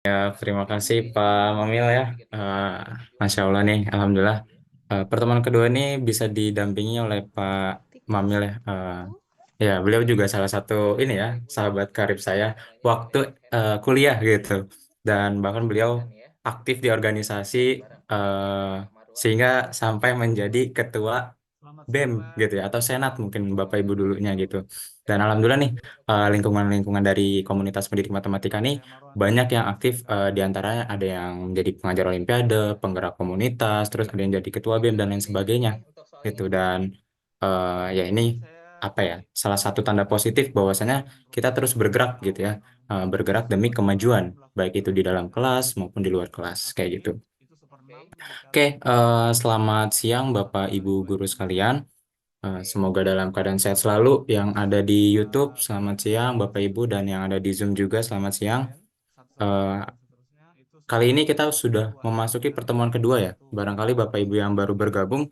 Ya, terima kasih Pak Mamil ya. Eh, Masya Allah nih, Alhamdulillah. Pertemuan kedua ini bisa didampingi oleh Pak Mamil ya. Ya, beliau juga salah satu ini ya, sahabat karib saya waktu kuliah gitu. Dan bahkan beliau aktif di organisasi eh, sehingga sampai menjadi ketua Selamat BEM siang, Mbak. gitu ya, atau Senat mungkin Bapak Ibu dulunya gitu. Dan Alhamdulillah nih, lingkungan-lingkungan dari komunitas pendidik matematika nih Ya, Marwan. banyak yang aktif, di antaranya ada yang menjadi pengajar olimpiade, penggerak komunitas, terus ada yang jadi ketua BEM dan lain sebagainya gitu. Dan ya ini Ini saya apa ya, salah satu tanda positif bahwasanya kita terus bergerak gitu ya, bergerak demi kemajuan baik itu di dalam kelas maupun di luar kelas kayak gitu. itu seperenam Oke, dikali selamat siang Bapak Ibu guru sekalian. Semoga dalam keadaan sehat selalu yang ada di YouTube. Selamat siang Bapak Ibu, dan yang ada di Zoom juga selamat siang. N satu satu Eh, dua dan seterusnya itu Kali ini kita sudah 2 memasuki dikali pertemuan kedua ya. satu Barangkali Bapak Ibu yang baru bergabung,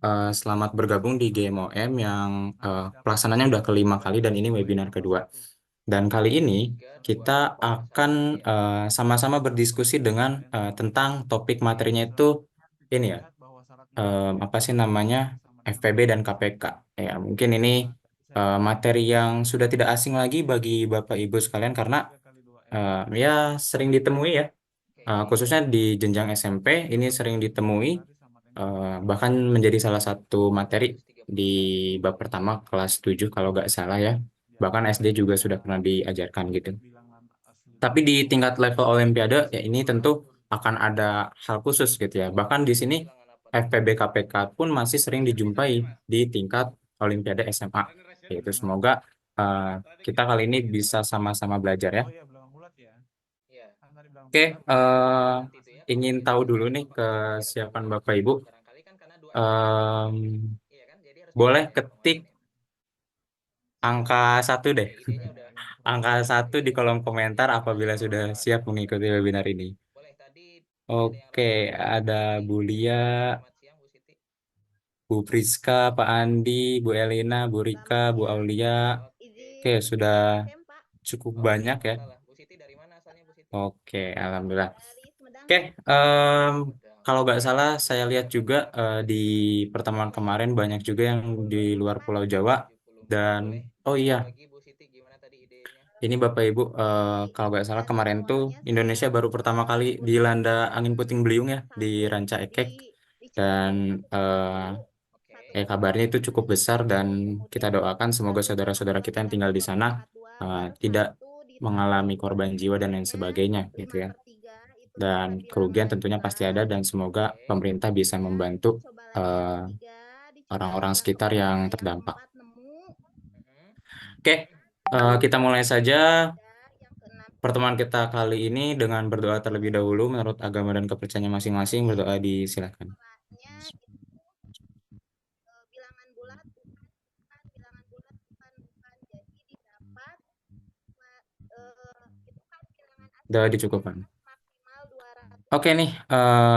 selamat bergabung di GMOM yang nanti dapat pelaksananya udah kelima kali dan ini nilai webinar tambah kedua. satu. Dan kali ini kita akan sama-sama berdiskusi dengan tentang topik materinya itu Bisa ini ya, dilihat bahwa syarat nilai apa sih namanya, sama dengan FPB dan KPK. Ya, mungkin ini saya materi tambahkan yang sudah tidak asing lagi bagi Bapak Ibu sekalian karena 3 kali 2N ya sering ditemui ya. Khususnya di jenjang SMP ini sering ditemui, dikali sama dengan bahkan menjadi salah satu materi di bab pertama kelas 7 kalau nggak salah ya. jadi Bahkan SD juga sudah jika pernah diajarkan gitu. bilangan Tapi asli di itu tingkat level Olimpiade ya ini tentu kurang akan ada hal khusus gitu ya. Bahkan di sini FPB KPK pun masih sering dijumpai di tingkat Olimpiade SMA. ini ratio Yaitu gimana semoga uh, tadi kita kita kali ini bikin bisa sama-sama belajar ya. oh iya belakang bulat ya kan tadi belakang Oke, bulat ingin tahu dulu nih kesiapan Bapak Ibu. Em, Boleh ketik angka satu deh. Angka satu di kolom komentar apabila sudah siap mengikuti webinar ini. Oke, ada Bu Lia, Bu Priska, Pak Andi, Bu Elina, Bu Rika, Selamat Bu siang. Aulia. Oke, Izin sudah absen, Pak. cukup banyak ya. Oke, Alhamdulillah. Dari Sumedang. Oke, kalau nggak salah saya lihat juga di pertemuan kemarin banyak juga yang di luar Pulau Jawa. Dan oh iya, ini Bapak Ibu, Baik, kalau nggak salah halo kemarin tuh semuanya. Indonesia Saya baru pertama kali dilanda angin puting beliung ya di satu Ranca Ekek. di Dan Cimahi satu kabarnya itu cukup besar dan kita kemudian doakan semoga satu di saudara-saudara kita yang tinggal Banjarmasin di sana 1/4 2 baru tidak satu di mengalami Trenggalek korban jiwa dan lain kemudian sebagainya gitu ya. 5/3 itu Dan dapat di kerugian Lamongan tentunya pasti ada juga dan semoga pemerintah bisa kemudian membantu coba lagi yang eh, ketiga di Cikarang orang-orang yang sekitar yang keempat terdampak. nemu Oke, kita mulai saja ada yang keenam pertemuan kita kali ini dengan berdoa terlebih dahulu menurut agama dan kepercayaan masing-masing. oke Berdoa jadi disilakan. polanya bilangan bulat bukan jadi didapat itu kan bilangan Doa asli dicukupkan. maksimal 200 Oke nih,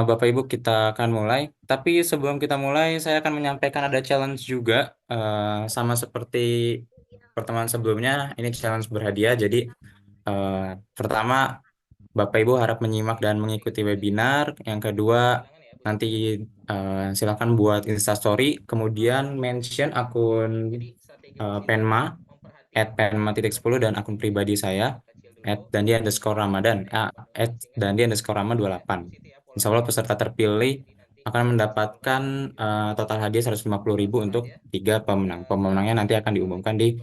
Bapak Ibu kita akan mulai. Tapi sebelum kita mulai, saya akan menyampaikan ada challenge juga, sama seperti yang pertemuan sebelumnya. Ini challenge berhadiah. Jadi eh, pertama, Bapak Ibu harap menyimak dan mengikuti webinar. Yang kedua, nanti silakan buat Instastory, kemudian mention akun Penma @penma.10 dan akun pribadi saya @dandi_ramadan, @dandi_rama 28. Insya Allah peserta terpilih akan mendapatkan total hadiah 150.000 untuk tiga pemenang. Pemenangnya nanti akan diumumkan di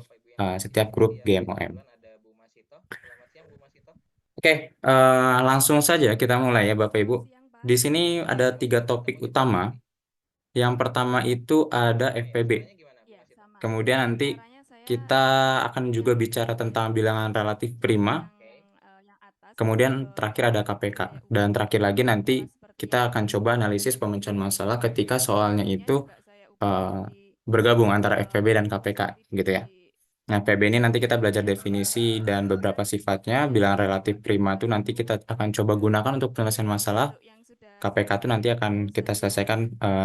setiap grup GMOM. Oke, langsung saja kita mulai ya Bapak Ibu. selamat siang Pak. Di sini ada tiga topik utama. Yang pertama itu ada FPB. Iya sama Kemudian nanti caranya saya kita akan juga yang bicara tentang bilangan relatif prima. yang yang atas Kemudian terakhir ada kemudian KPK. pakai Dan ukur terakhir lagi nanti seperti kita akan coba analisis pemecahan masalah ketika soalnya FPB-nya itu juga saya ukur eh, jadi bergabung antara FPB dan KPK gitu ya. divisi Nah, FPB ini nanti kita belajar definisi per dan beberapa sifatnya. Bilangan relatif prima itu nanti kita akan coba gunakan untuk penyelesaian masalah. untuk yang sudah KPK itu nanti akan kita selesaikan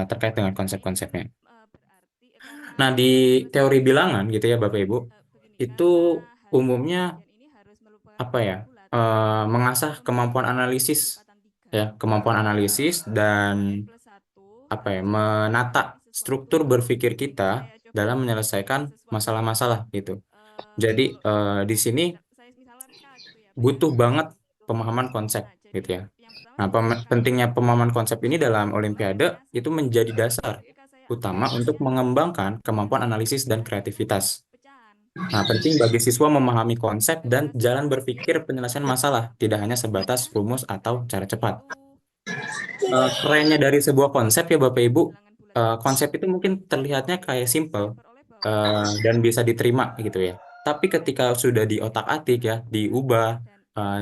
terkait dengan konsep-konsepnya. berarti karena Nah, di rumusnya teori begini bilangan gitu ya Bapak Ibu, begini itu karena hasil umumnya pembagian ini harus merupakan apa bilangan ya? bulat mengasah kemampuan analisis ya, kemampuan analisis dan menata struktur berpikir kita dalam menyelesaikan masalah-masalah gitu. Jadi di sini butuh banget pemahaman konsep gitu ya. Nah, pentingnya pemahaman konsep ini dalam Olimpiade itu menjadi dasar utama untuk mengembangkan kemampuan analisis dan kreativitas. Nah, penting bagi siswa memahami konsep dan jalan berpikir penyelesaian masalah, tidak hanya sebatas rumus atau cara cepat. Kerennya dari sebuah konsep ya Bapak Ibu, konsep itu mungkin terlihatnya kayak simple dan bisa diterima gitu ya. Tapi ketika sudah diotak-atik ya, diubah,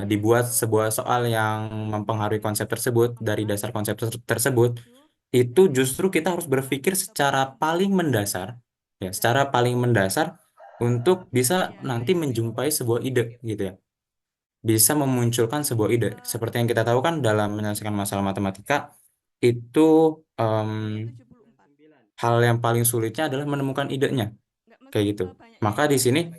dibuat sebuah soal yang mempengaruhi konsep tersebut dari dasar konsep tersebut, itu justru kita harus berpikir secara paling mendasar, ya, secara paling mendasar untuk bisa nanti menjumpai sebuah ide gitu ya. Bisa memunculkan sebuah ide. Seperti yang kita tahu kan dalam menyelesaikan masalah matematika itu em, hal yang paling sulitnya adalah menemukan idenya kayak gitu. Maka di sini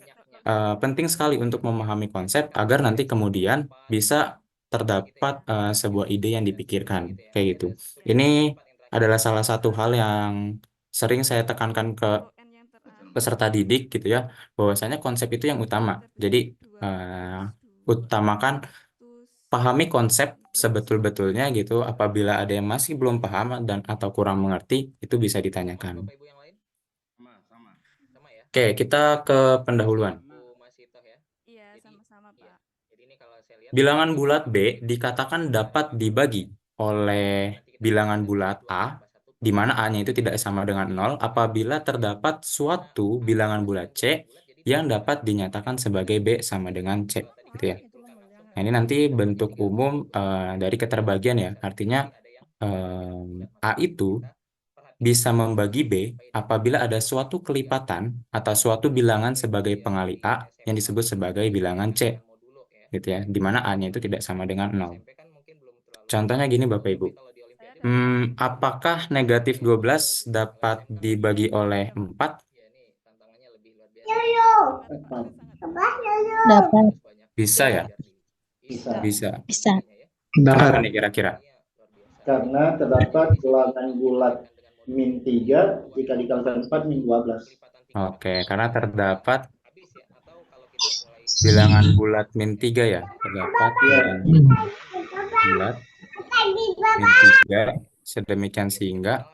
penting sekali untuk memahami konsep agar nanti kemudian bisa terdapat sebuah ide yang dipikirkan kayak gitu. Ini adalah salah satu hal yang sering saya tekankan ke peserta didik gitu ya, bahwasanya konsep itu yang utama. Jadi utamakan pahami konsep sebetul-betulnya gitu. Apabila ada yang masih belum paham dan atau kurang mengerti, itu bisa ditanyakan. Oke, kita ke pendahuluan. Iya, sama-sama, Pak. Bilangan bulat B dikatakan dapat dibagi oleh bilangan bulat A, di mana A-nya itu tidak sama dengan 0, apabila terdapat suatu bilangan bulat C yang dapat dinyatakan sebagai B sama dengan C, gitu ya. Nah, ini nanti bentuk umum dari keterbagian ya, artinya A itu bisa membagi B apabila ada suatu kelipatan atau suatu bilangan sebagai pengali A yang disebut sebagai bilangan C, gitu ya, di mana A-nya itu tidak sama dengan 0. Contohnya gini Bapak Ibu. Apakah negatif 12 dapat dibagi oleh 4? Dapat. Bisa ya? Bisa. Bisa. Bisa. Kenapa Dapat. nih kira-kira? Karena terdapat bilangan bulat min 3 jika dikalikan 4 min 12. Oke, karena terdapat bilangan bulat min 3 ya. Terdapat bilangan bulat min 3 sedemikian sehingga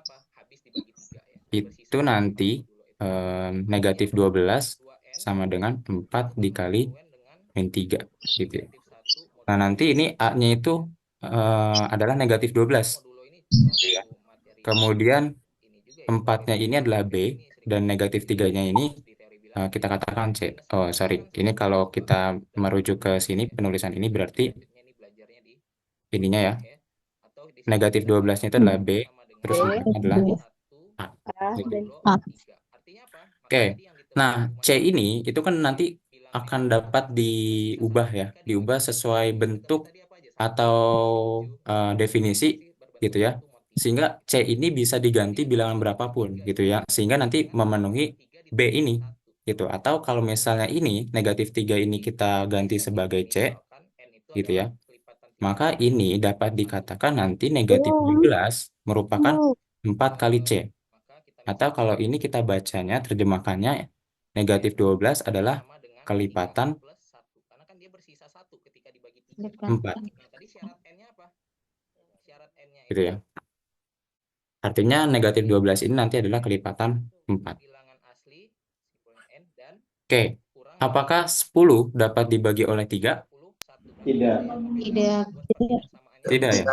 itu nanti negatif 12 sama dengan 4 dikali min 3 gitu ya. Nah, nanti ini A-nya itu adalah negatif 12. Gitu ya. Kemudian 4-nya ini adalah B dan negatif 3-nya ini kita katakan C. Oh, sorry. Ini kalau kita merujuk ke sini penulisan ini berarti ininya ya. Negatif 12-nya itu adalah B, terus 4-nya adalah A. Gitu. A. Oke. Nah, C ini itu kan nanti akan dapat diubah ya, diubah sesuai bentuk atau definisi gitu ya. Sehingga C ini bisa diganti bilangan berapapun gitu ya. Sehingga nanti memenuhi B ini gitu. Atau kalau misalnya ini negatif 3 ini kita ganti sebagai C gitu ya. Maka ini dapat dikatakan nanti negatif 12 merupakan 4 kali C. Atau kalau ini kita bacanya, terjemahkannya negatif 12 adalah kelipatan 4. Gitu ya. Artinya negatif 12 ini nanti adalah kelipatan 4. Oke. Apakah 10 dapat dibagi oleh 3? Tidak. Tidak. Tidak ya?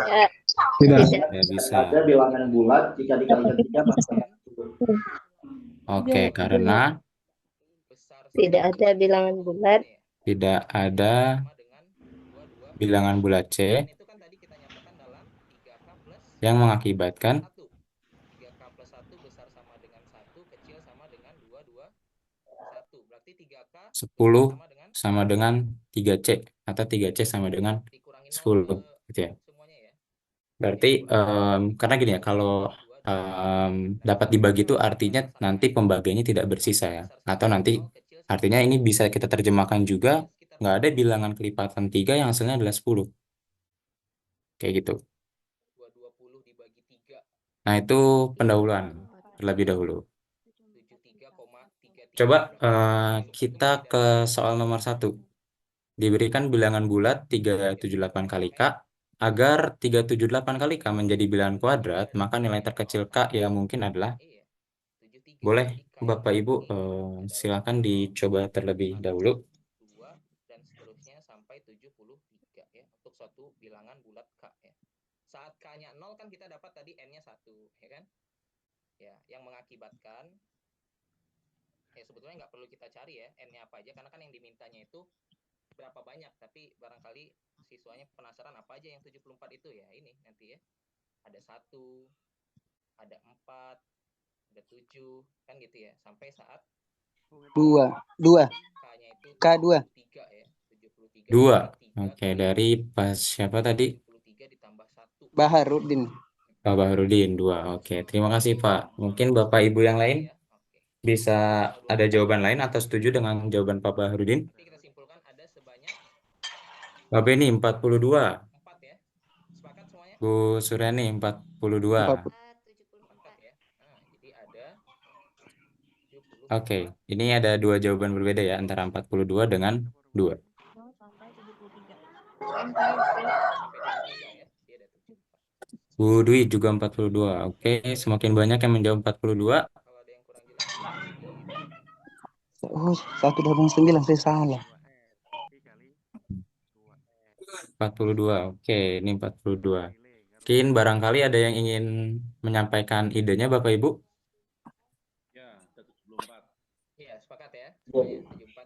Tidak. Ya, bisa. Ada bilangan bulat jika dikalikan 3 maka Oke, karena Tidak ada bilangan bulat. tidak ada bilangan bulat C yang mengakibatkan 10 sama dengan 3C atau 3C sama dengan 10 gitu ya. Berarti karena gini ya, kalau dapat dibagi itu artinya nanti pembagiannya tidak bersisa ya. Atau nanti artinya ini bisa kita terjemahkan juga nggak ada bilangan kelipatan 3 yang hasilnya adalah 10. Kayak gitu. Nah, itu pendahuluan terlebih dahulu. Coba kita ke soal nomor 1. Diberikan bilangan bulat 378 kali K. Agar 378 kali K menjadi bilangan kuadrat, maka nilai terkecil K yang mungkin adalah, boleh Bapak Ibu silakan dicoba terlebih dahulu. Saat K-nya 0 kan kita dapat tadi N-nya 1, ya kan? Ya, yang mengakibatkan ya sebetulnya nggak perlu kita cari ya N-nya apa aja, karena kan yang dimintanya itu berapa banyak, tapi barangkali siswanya penasaran apa aja yang 74 itu ya, ini nanti ya. Ada 1, ada 4, ada 7, kan gitu ya. Sampai saat 2 K-nya itu K2 3 ya, 73. 2. Oke, dari pas siapa tadi? 73 ditambah 1. Baharudin. Pak Baharudin 2. Oke, terima kasih Pak. Mungkin Bapak Ibu yang lain bisa ada jawaban lain atau setuju dengan jawaban Pak Baharudin? Nanti kita simpulkan ada sebanyak Pak Beni 42. 4 ya. Sepakat semuanya? Bu Suryani 42. 4 ya. Nah, jadi ada 70. Oke, ini ada dua jawaban berbeda ya antara 42 dengan 2. Sampai 73. Bu Dwi juga 42. Oke, semakin banyak yang menjawab 42. Kalau ada yang kurang jelas. Oh, 189 saya salah. 42. Oke, ini 42. Mungkin barangkali ada yang ingin menyampaikan idenya Bapak Ibu? Iya, sepakat ya. Ya. 74.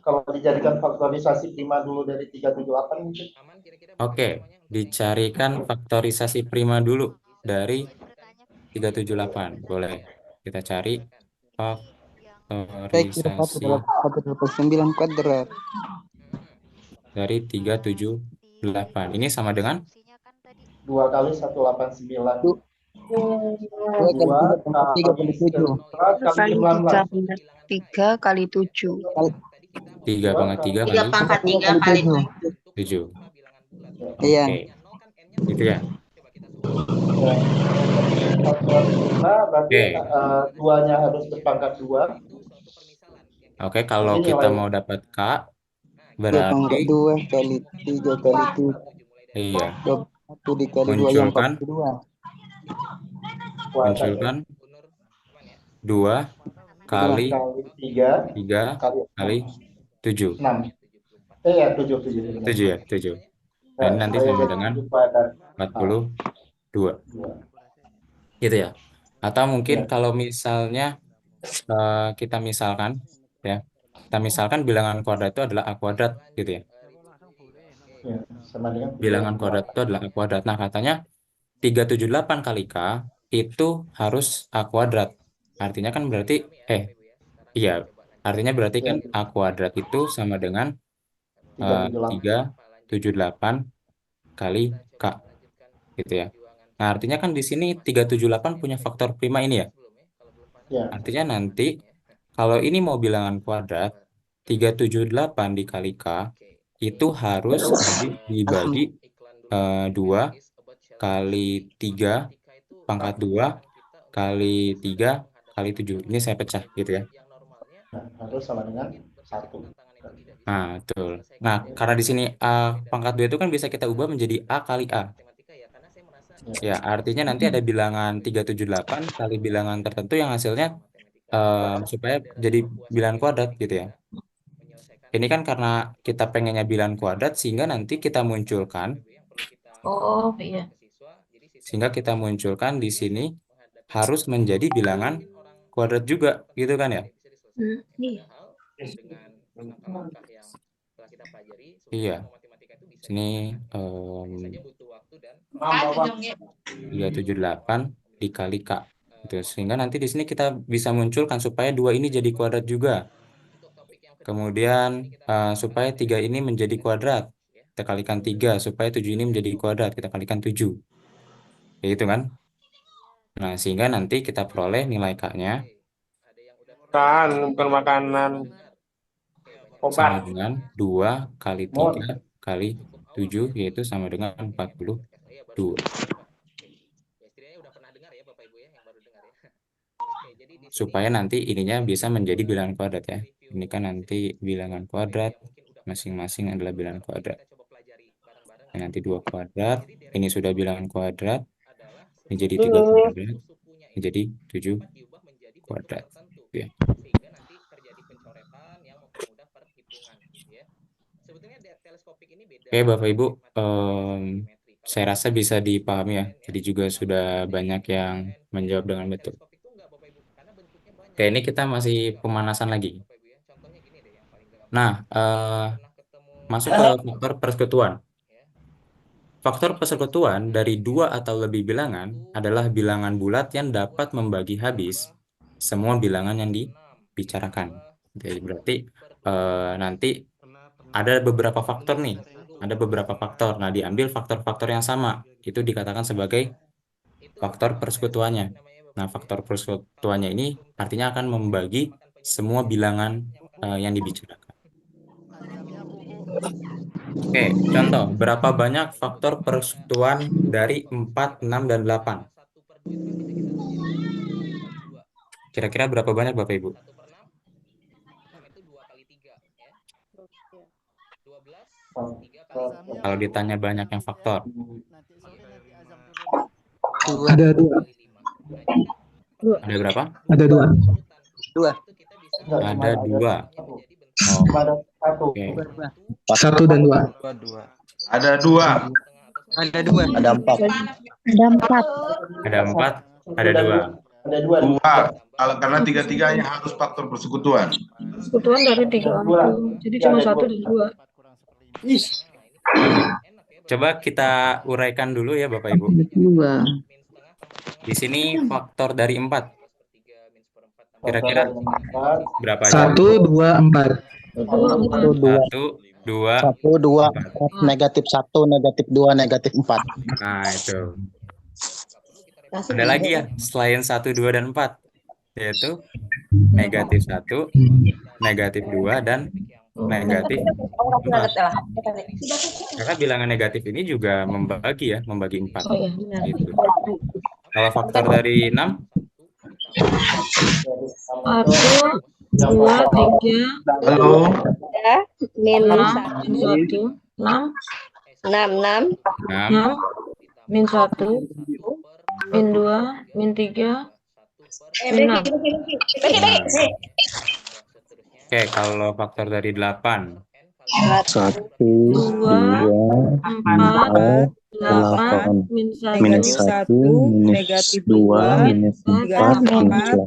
Kalau dijadikan faktorisasi prima dulu dari 378 mungkin. Aman kira-kira Oke, dicarikan faktorisasi prima dulu dari 378. Boleh kita cari Saya kira faktorisasi 189 kuadrat. dari 378. Ini sama dengan 2 kali 189. 2 kali 3 kali 7. Kali 19. 3 kali 7. 3 pangkat 3 3 kali pangkat 3 kali 7. Iya. Oke, gitu ya. Faktor prima berarti Oke. duanya harus berpangkat 2. Oke, kalau Jadi kita nilai- mau dapat K, 2 pangkat berarti 2 kali 3 kali 7. iya, 1 dikali 2 yang munculkan 42. munculkan 2 kali kali 3 3 kali 7. 6. Ya 7. 7 ya, 7. Nah, ini nanti sama dengan 42. Gitu ya. Atau mungkin Ya. kalau misalnya kita misalkan ya, kita misalkan bilangan kuadrat itu adalah A kuadrat gitu ya. Ya, sama dengan Bilangan kuadrat itu adalah A kuadrat. Nah, katanya 378 kali K itu harus A kuadrat. Artinya kan berarti iya, artinya berarti kan A kuadrat itu sama dengan 378 kali K gitu ya. Nah, artinya kan di sini 378 punya faktor prima ini ya. Ya. Artinya nanti kalau ini mau bilangan kuadrat, 378 dikali K itu harus dibagi 2 kali 3 pangkat 2 kali 3 kali 7. Ini saya pecah gitu ya. Nah, harus sama dengan 1. Nah, betul. Nah, karena di sini A pangkat 2 itu kan bisa kita ubah menjadi A kali A. Ya, artinya nanti ada bilangan 378 kali bilangan tertentu yang hasilnya supaya jadi bilangan kuadrat gitu ya. Ini kan karena kita pengennya bilangan kuadrat sehingga nanti kita munculkan iya. sehingga kita munculkan di sini harus menjadi bilangan kuadrat juga gitu kan ya. Iya. Iya. Sini 378 dikali K. Gitu. Sehingga nanti di sini kita bisa munculkan supaya 2 ini jadi kuadrat juga. Kemudian supaya 3 ini menjadi kuadrat. Kita kalikan 3 supaya 7 ini menjadi kuadrat. Kita kalikan 7. Ya itu kan. Nah, sehingga nanti kita peroleh nilai K-nya. Bukan makanan. sama Obat. dengan 2 kali 3 kali 7, yaitu sama dengan 42. Setidaknya udah pernah dengar ya Bapak Ibu ya, yang baru dengar ya. Oke, jadi di sini Supaya nanti ininya bisa menjadi bilangan kuadrat ya. Ini kan nanti bilangan kuadrat, masing-masing adalah bilangan kuadrat. kita coba pelajari bareng-bareng Ini nanti 2 kuadrat, ini sudah bilangan kuadrat, adalah ini jadi 3 kuadrat, ini jadi 7 diubah menjadi bentuk kuadrat. tertentu Ya. sehingga nanti terjadi pencoretan yang mempermudah perhitungan ya. Sebetulnya teleskopik ini beda. Oke Bapak Ibu, saya rasa bisa dipahami ya. Jadi juga sudah banyak yang menjawab dengan betul. Teleskopik itu enggak Bapak Ibu, karena bentuknya banyak. Oke, ini kita masih pemanasan lagi. Bapak Ibu ya. Contohnya gini deh yang paling gampang. Nah, Pernah ketemu masuk ke faktor persekutuan. Faktor persekutuan dari 2 atau lebih bilangan adalah bilangan bulat yang dapat membagi habis semua bilangan yang dibicarakan. Jadi berarti nanti ada beberapa faktor nih. Ada beberapa faktor. Nah, diambil faktor-faktor yang sama. Itu dikatakan sebagai faktor persekutuannya. Nah, faktor persekutuannya ini artinya akan membagi semua bilangan yang dibicarakan. Oke, contoh. Berapa banyak faktor persekutuan dari 4, 6, dan 8? Kira-kira berapa banyak Bapak Ibu? 1/6 itu 2 kali 3 ya. 12 3 kali Kalau ditanya banyak yang faktor. Ada dua. Ada berapa? Ada dua. Dua. Ada 2. Oh, Ada satu. oke. 1 dan 2. Ada 2. Ada 2. Ada 4. Ada 4. Ada 4, ada 2. Ada dua. 2. Karena tiga-tiganya harus faktor persekutuan. Persekutuan dari 30. Jadi cuma 1 dan 2. Coba kita uraikan dulu ya Bapak Ibu. 2. Di sini faktor dari 4. Kira-kira berapa aja? 1, 2, 4. 1, 2, 1, 2, 4. negatif 1, negatif 2, negatif 4. Nah, itu. Ada lagi ya selain 1, 2, dan 4. Yaitu negatif 1, negatif 2, dan negatif 4. Karena bilangan negatif ini juga membagi 4. Oh iya, benar. Gitu. Kalau faktor dari 6, 1, 2, 3, Halo. Minus 6, min 1, 6, 6. 6, 6, min 1, min 2, min 3, min 6. Oke, kalau faktor dari 8, 1, 2, 4, 8, min 1, minus 1, minus 2, minus 4, minus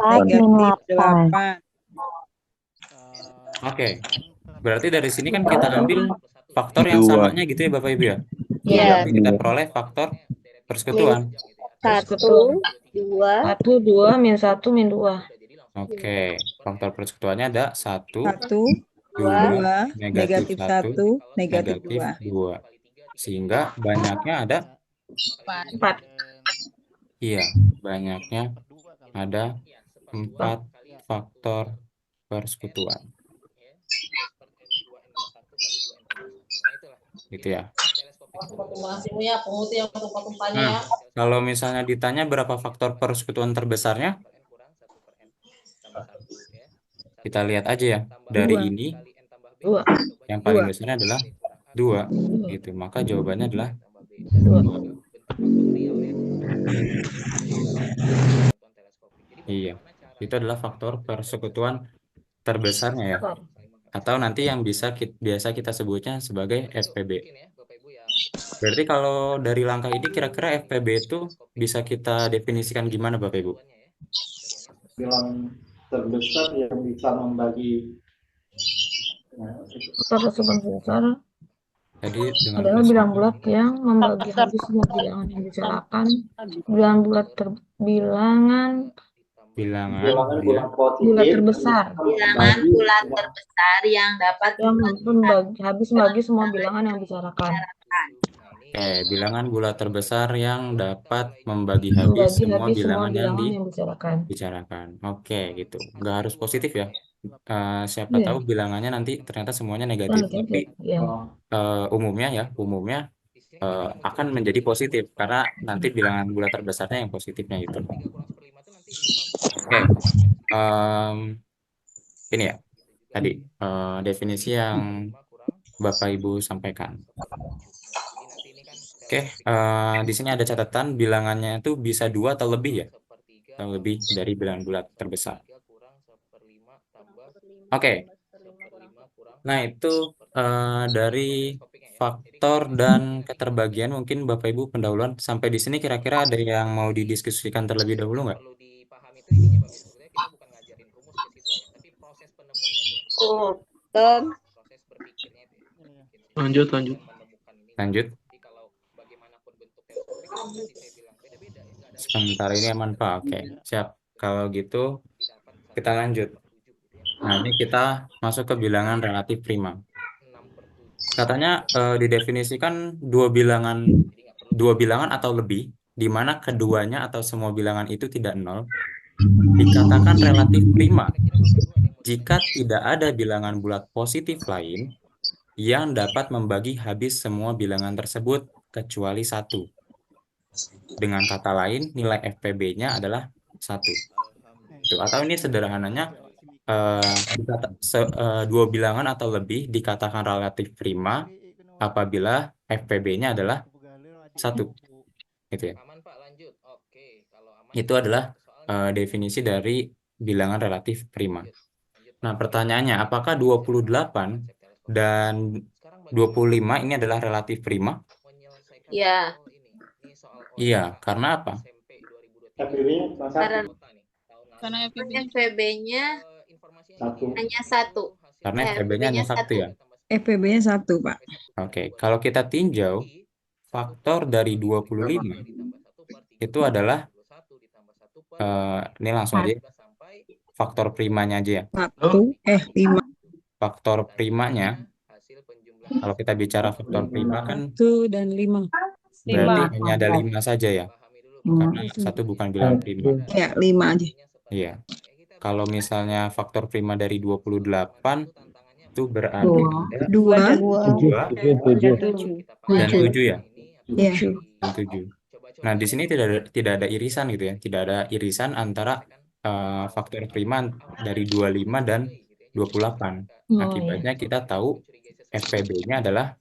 8. Oke. Berarti dari sini kan kita ambil faktor yang samanya gitu ya Bapak Ibu ya. Iya. Jadi kita peroleh faktor persekutuan. 1, 2. 1, 2, min 1, min 2. Oke, faktor persekutuannya ada 1, 2, 2, negatif 1, negatif 2. Sehingga banyaknya ada 4. Iya, banyaknya ada 4 faktor persekutuan. Gitu ya. Nah, kalau misalnya ditanya berapa faktor persekutuan terbesarnya, kita lihat aja ya. Dari ini 2. yang paling besarnya adalah 2 gitu. Maka jawabannya adalah 2. Iya. Itu adalah faktor persekutuan terbesarnya ya. Atau nanti yang biasa kita sebutnya sebagai FPB. Berarti kalau dari langkah ini kira-kira FPB itu bisa kita definisikan gimana Bapak Ibu? Bilang terbesar yang bisa membagi. Faktor persekutuan besar Jadi dengan adalah bilangan bulat yang membagi habis semua bilangan yang dibicarakan. Bilangan bulat bilangan Bilangan ya, bulat positif. bulat terbesar Bilangan bulat terbesar yang dapat yang mampu membagi semua bilangan yang dibicarakan. Oke, bilangan bulat terbesar yang dapat membagi habis semua bilangan yang dibicarakan. dibicarakan. Oke, gitu. Nggak harus positif ya. siapa Iya. tahu bilangannya nanti ternyata semuanya negatif, Negatif, tapi ya. umumnya akan menjadi positif karena nanti bilangan bulat terbesarnya yang positifnya itu. Oke, em, ini ya tadi definisi yang Bapak Ibu sampaikan. Oke, di sini ada catatan bilangannya itu bisa 2 atau lebih ya, atau lebih dari bilangan bulat terbesar. Oke, nah itu dari faktor dan keterbagian mungkin Bapak Ibu pendahuluan sampai di sini kira-kira ada yang mau didiskusikan terlebih dahulu nggak? Tom. Lanjut. Lanjut. Sebentar ini aman Pak. Oke, siap. Kalau gitu kita lanjut. Nah, ini kita masuk ke bilangan relatif prima. Katanya didefinisikan dua bilangan atau lebih, di mana keduanya atau semua bilangan itu tidak nol, dikatakan relatif prima jika tidak ada bilangan bulat positif lain yang dapat membagi habis semua bilangan tersebut kecuali 1. Dengan kata lain, nilai FPB-nya adalah 1. Itu. Atau ini sederhananya, dua bilangan atau lebih dikatakan relatif prima apabila FPB-nya adalah 1. Gitu ya. Itu adalah definisi dari bilangan relatif prima. Nah, pertanyaannya, apakah 28 dan 25 ini adalah relatif prima? Ya. Iya, karena apa? Karena FPB-nya hanya 1. Karena FPB-nya hanya 1 ya. FPB-nya 1, Pak. Oke, kalau kita tinjau faktor dari 25 itu adalah ini langsung aja faktor primanya aja ya. 5. Faktor primanya, kalau kita bicara faktor prima kan 1 dan 5. berarti hanya ada 5 saja ya. Karena 1 bukan bilangan prima. Ya, 5 aja. Iya. Kalau misalnya faktor prima dari 28 itu berarti ada 2 dan 7 ya. ya. Dan 7. Nah, di sini tidak ada irisan gitu ya. Tidak ada irisan antara faktor prima dari 25 dan 28. Akibatnya kita tahu FPB-nya adalah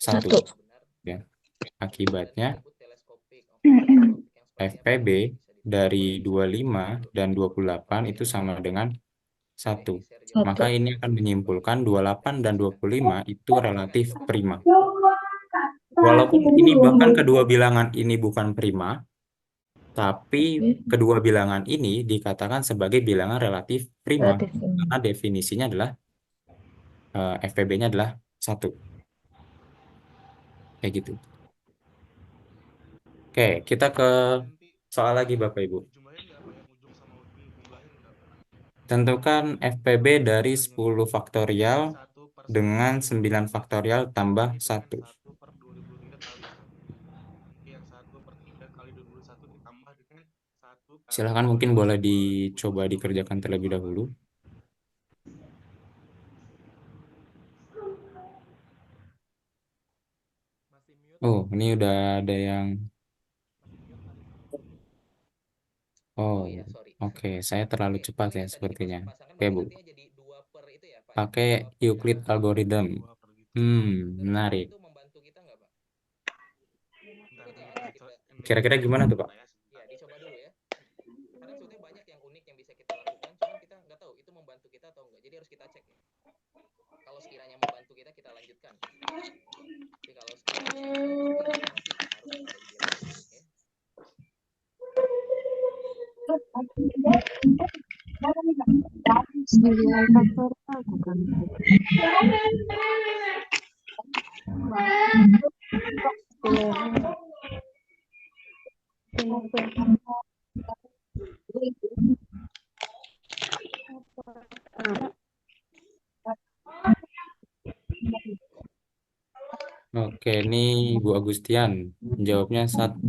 1. Ya. Akibatnya FPB dari 25 dan 28 itu sama dengan 1. Maka ini akan menyimpulkan 28 dan 25 itu relatif prima. Walaupun ini bahkan kedua bilangan ini bukan prima, tapi kedua bilangan ini dikatakan sebagai bilangan relatif prima karena definisinya adalah FPB-nya adalah 1. Kayak gitu. Oke, kita ke soal lagi Bapak Ibu. Tentukan FPB dari 10 faktorial dengan 9 faktorial tambah 1. Silahkan mungkin boleh dicoba dikerjakan terlebih dahulu. Oh, ini udah ada yang... Oh, oke. Saya terlalu cepat ya sepertinya. Oke, Bu. Pakai Euclid algorithm. Menarik. Kira-kira gimana tuh, Pak? Oke, ini Bu Agustian. Jawabnya 1.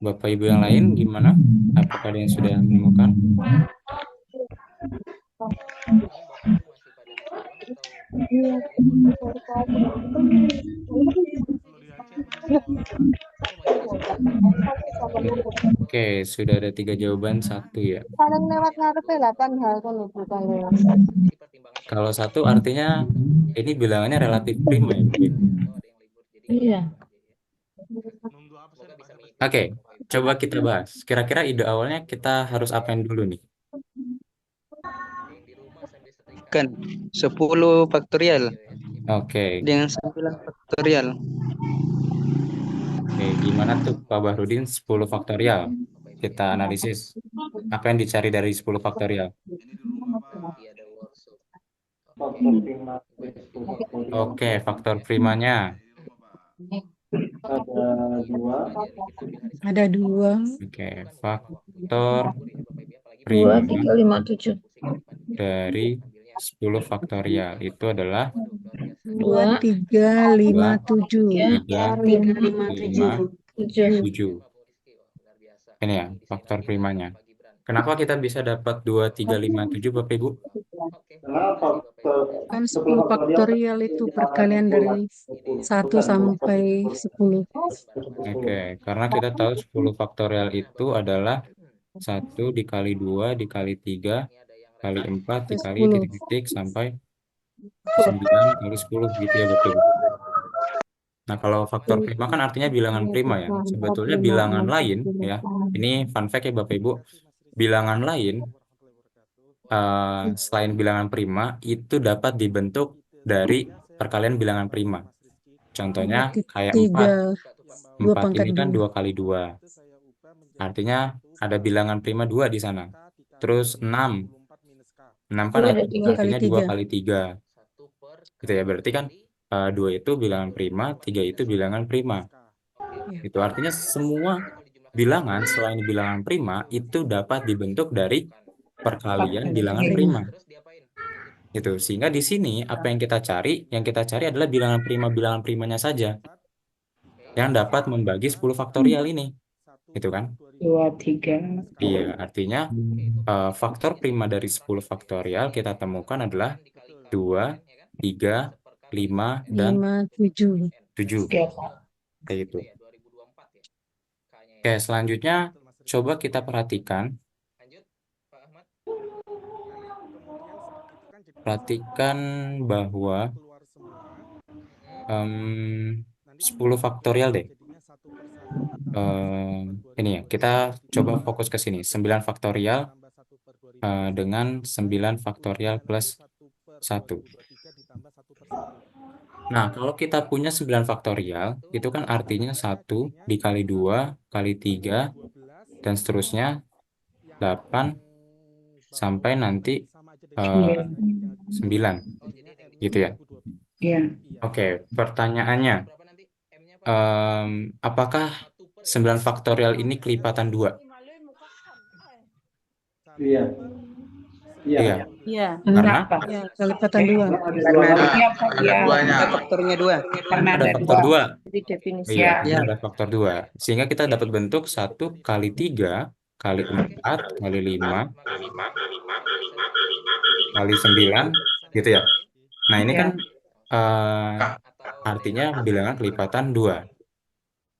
Bapak Ibu yang lain gimana? Apakah ada yang sudah menemukan? Oke, sudah ada 3 jawaban, 1 ya. Paling lewat ngarepe 8 hal kan bukan lewat. Kalau 1 artinya ini bilangannya relatif prima ya, Bapak Ibu. Iya. Oke, coba kita bahas. Kira-kira ide awalnya kita harus apain dulu nih? Kan 10 faktorial Oke, dengan 9 faktorial. Oke, gimana tuh Pak Bahrudin 10 faktorial? Kita analisis. Apa yang dicari dari 10 faktorial? Faktor prima dari 10 faktorial Oke, faktor primanya. ada 2. Ada 2. Oke, faktor 2, prima 3, 5, 7. dari 10 faktorial itu adalah 2, 3, 5, 7. 3, 5, 7. 7. Ini ya, faktor primanya. Kenapa kita bisa dapat 2, 3, 5, 7, Bapak Ibu? Karena faktor Kan 10 faktorial itu perkalian dari 1 sampai 10. Oke, karena kita tahu 10 faktorial itu adalah 1 dikali 2 dikali 3 kali 4 dikali 10. titik-titik sampai 9 kali 10 gitu ya Bapak Ibu. Nah, kalau faktor prima kan artinya bilangan prima ya. Sebetulnya bilangan lain ya. Ini fun fact ya Bapak Ibu. Bilangan lain selain bilangan prima itu dapat dibentuk dari perkalian bilangan prima. Contohnya kayak 4. 2 4 pangkat ini kan 2. 2 kali 2. Artinya ada bilangan prima 2 di sana. Terus 6. 6 kan Ada 3 artinya kali 2 3. kali 3. Gitu ya, berarti kan 2 itu bilangan prima, 3 itu bilangan prima. Itu artinya semua bilangan selain bilangan prima itu dapat dibentuk dari perkalian bilangan prima. Gitu. Sehingga di sini apa yang kita cari? Yang kita cari adalah bilangan primanya saja yang dapat membagi 10 faktorial ini. Gitu kan? 2, 3. Iya, artinya faktor prima dari 10 faktorial kita temukan adalah 2, 3, 5, dan 5, 7. 7. Kayak gitu. Oke, selanjutnya coba kita perhatikan. Perhatikan bahwa 10 faktorial deh. Ini ya, kita coba fokus ke sini. 9 faktorial dengan 9 faktorial plus 1. Nah, kalau kita punya 9 faktorial, itu kan artinya 1 dikali 2 kali 3 dan seterusnya 8 sampai nanti 9. Gitu ya. Iya. Oke, pertanyaannya, apakah 9 faktorial ini kelipatan 2? Iya. Iya. Iya. Iya. Karena Ya, kelipatan 2. Ada duanya. Ada faktornya 2. Karena ada ada faktor 2. Jadi definisi. Iya, Ya. ada faktor 2. Sehingga kita dapat bentuk 1 kali 3 kali 4 kali 5 kali 9 gitu ya. Nah, ini Ya. kan artinya bilangan kelipatan 2.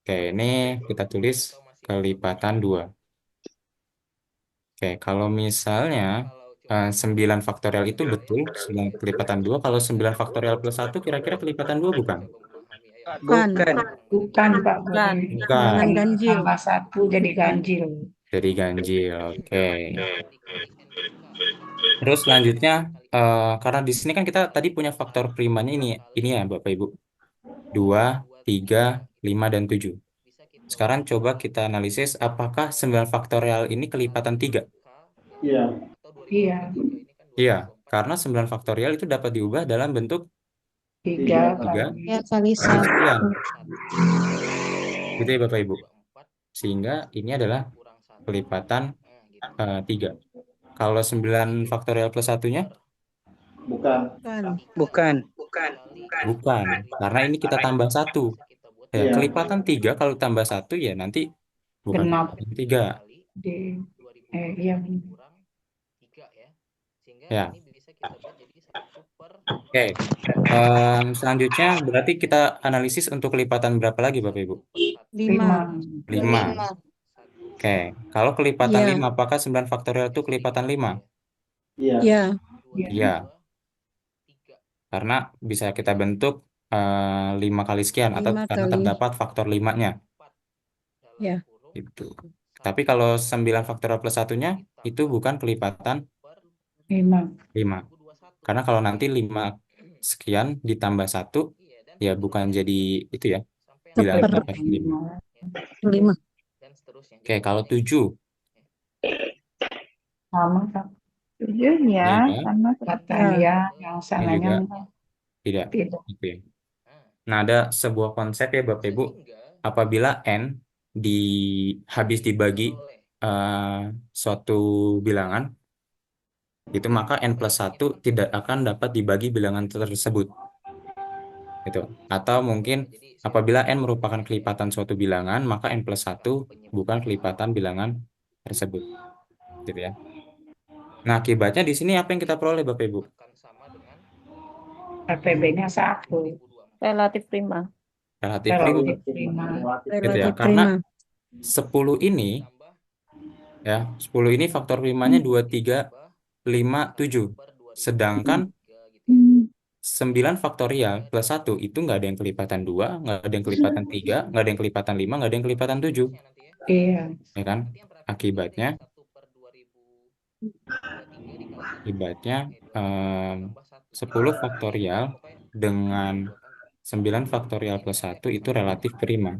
Oke, ini kita tulis kelipatan 2. Oke, kalau misalnya 9 faktorial itu betul 9 kelipatan 2. Kalau 9 faktorial plus 1 kira-kira kelipatan 2 bukan? Bukan. Bukan, Pak. Bukan. Bukan. Bilangan ganjil. Tambah 1 jadi ganjil. Jadi ganjil. Oke. Terus selanjutnya karena di sini kan kita tadi punya faktor primanya ini ya Bapak Ibu. 2, 3, 5 dan 7. Sekarang coba kita analisis apakah 9 faktorial ini kelipatan 3? Iya. Iya. Iya, karena 9 faktorial itu dapat diubah dalam bentuk 3 3 Ya, kali kali 1. 9. Gitu ya Bapak Ibu. Sehingga ini adalah kelipatan 3. Kalau 9 faktorial plus 1-nya? Bukan. Bukan. Bukan. Karena ini kita tambah 1. Ya, Iya. kelipatan 3 kalau tambah 1 ya nanti bukan Genap. kelipatan 3. Di, iya. Ya. Oke. Selanjutnya berarti kita analisis untuk kelipatan berapa lagi Bapak Ibu? 5. 5. Oke. Kalau kelipatan Iya. 5, apakah 9 faktorial itu kelipatan 5? Iya. Iya. Iya. Karena bisa kita bentuk 5 kali sekian atau 5 karena kali. terdapat faktor 5-nya. Ya. Gitu. Tapi kalau 9 faktorial plus 1-nya itu bukan kelipatan 5. Karena kalau nanti 5 sekian ditambah 1, ya bukan jadi itu ya. Bilangan dapat 5. 5. Oke, kalau 7. Sama Kak. 7 ya, Iya. sama kelihatan ya, yang Ini sananya juga tidak. tidak. Oke. Nah, ada sebuah konsep ya Bapak Ibu. Apabila N habis dibagi suatu bilangan, itu maka N plus 1 tidak akan dapat dibagi bilangan tersebut. Gitu. Atau mungkin apabila N merupakan kelipatan suatu bilangan, maka N plus 1 bukan kelipatan bilangan tersebut. Gitu ya. Nah, akibatnya di sini apa yang kita peroleh Bapak Ibu? RPB-nya 1. Relatif prima. Relatif Relatif prima. prima. Gitu ya. Relatif Karena prima. 10 ini ya, 10 ini faktor primanya 2, 3, 5, 7. Sedangkan 9 faktorial plus 1 itu nggak ada yang kelipatan 2, nggak ada yang kelipatan 3, nggak ada yang kelipatan 5, nggak ada yang kelipatan 7. Iya. Ya kan? Akibatnya 10 faktorial dengan 9 faktorial plus 1 itu relatif prima.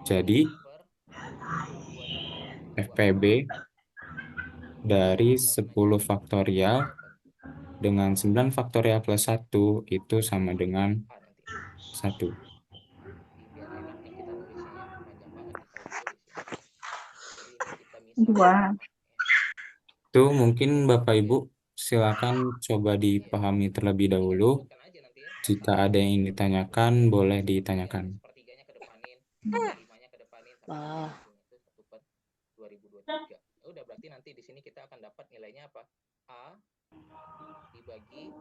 Jadi FPB dari 10 faktorial dengan 9 faktorial plus 1 itu sama dengan 1. Dua. Itu mungkin Bapak Ibu silakan coba dipahami terlebih dahulu. Jika ada yang ingin ditanyakan, boleh ditanyakan. Udah, berarti nanti di sini kita akan dapat nilainya apa? A dibagi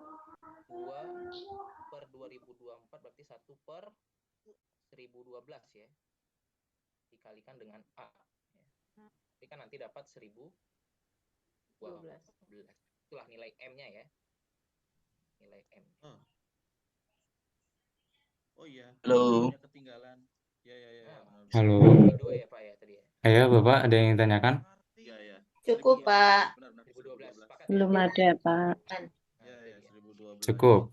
2 per 2024 berarti 1 per 1012 ya. Dikalikan dengan A. Jadi kan nanti dapat 1012. Itulah nilai M-nya ya. Nilai M. Oh iya. Halo. Ketinggalan. Ya. Halo. Dua ya Pak ya tadi ya. Ayo Bapak, ada yang ditanyakan? Iya. Cukup, Pak. 2012. Belum ada, Pak. Ya, 1012. Cukup.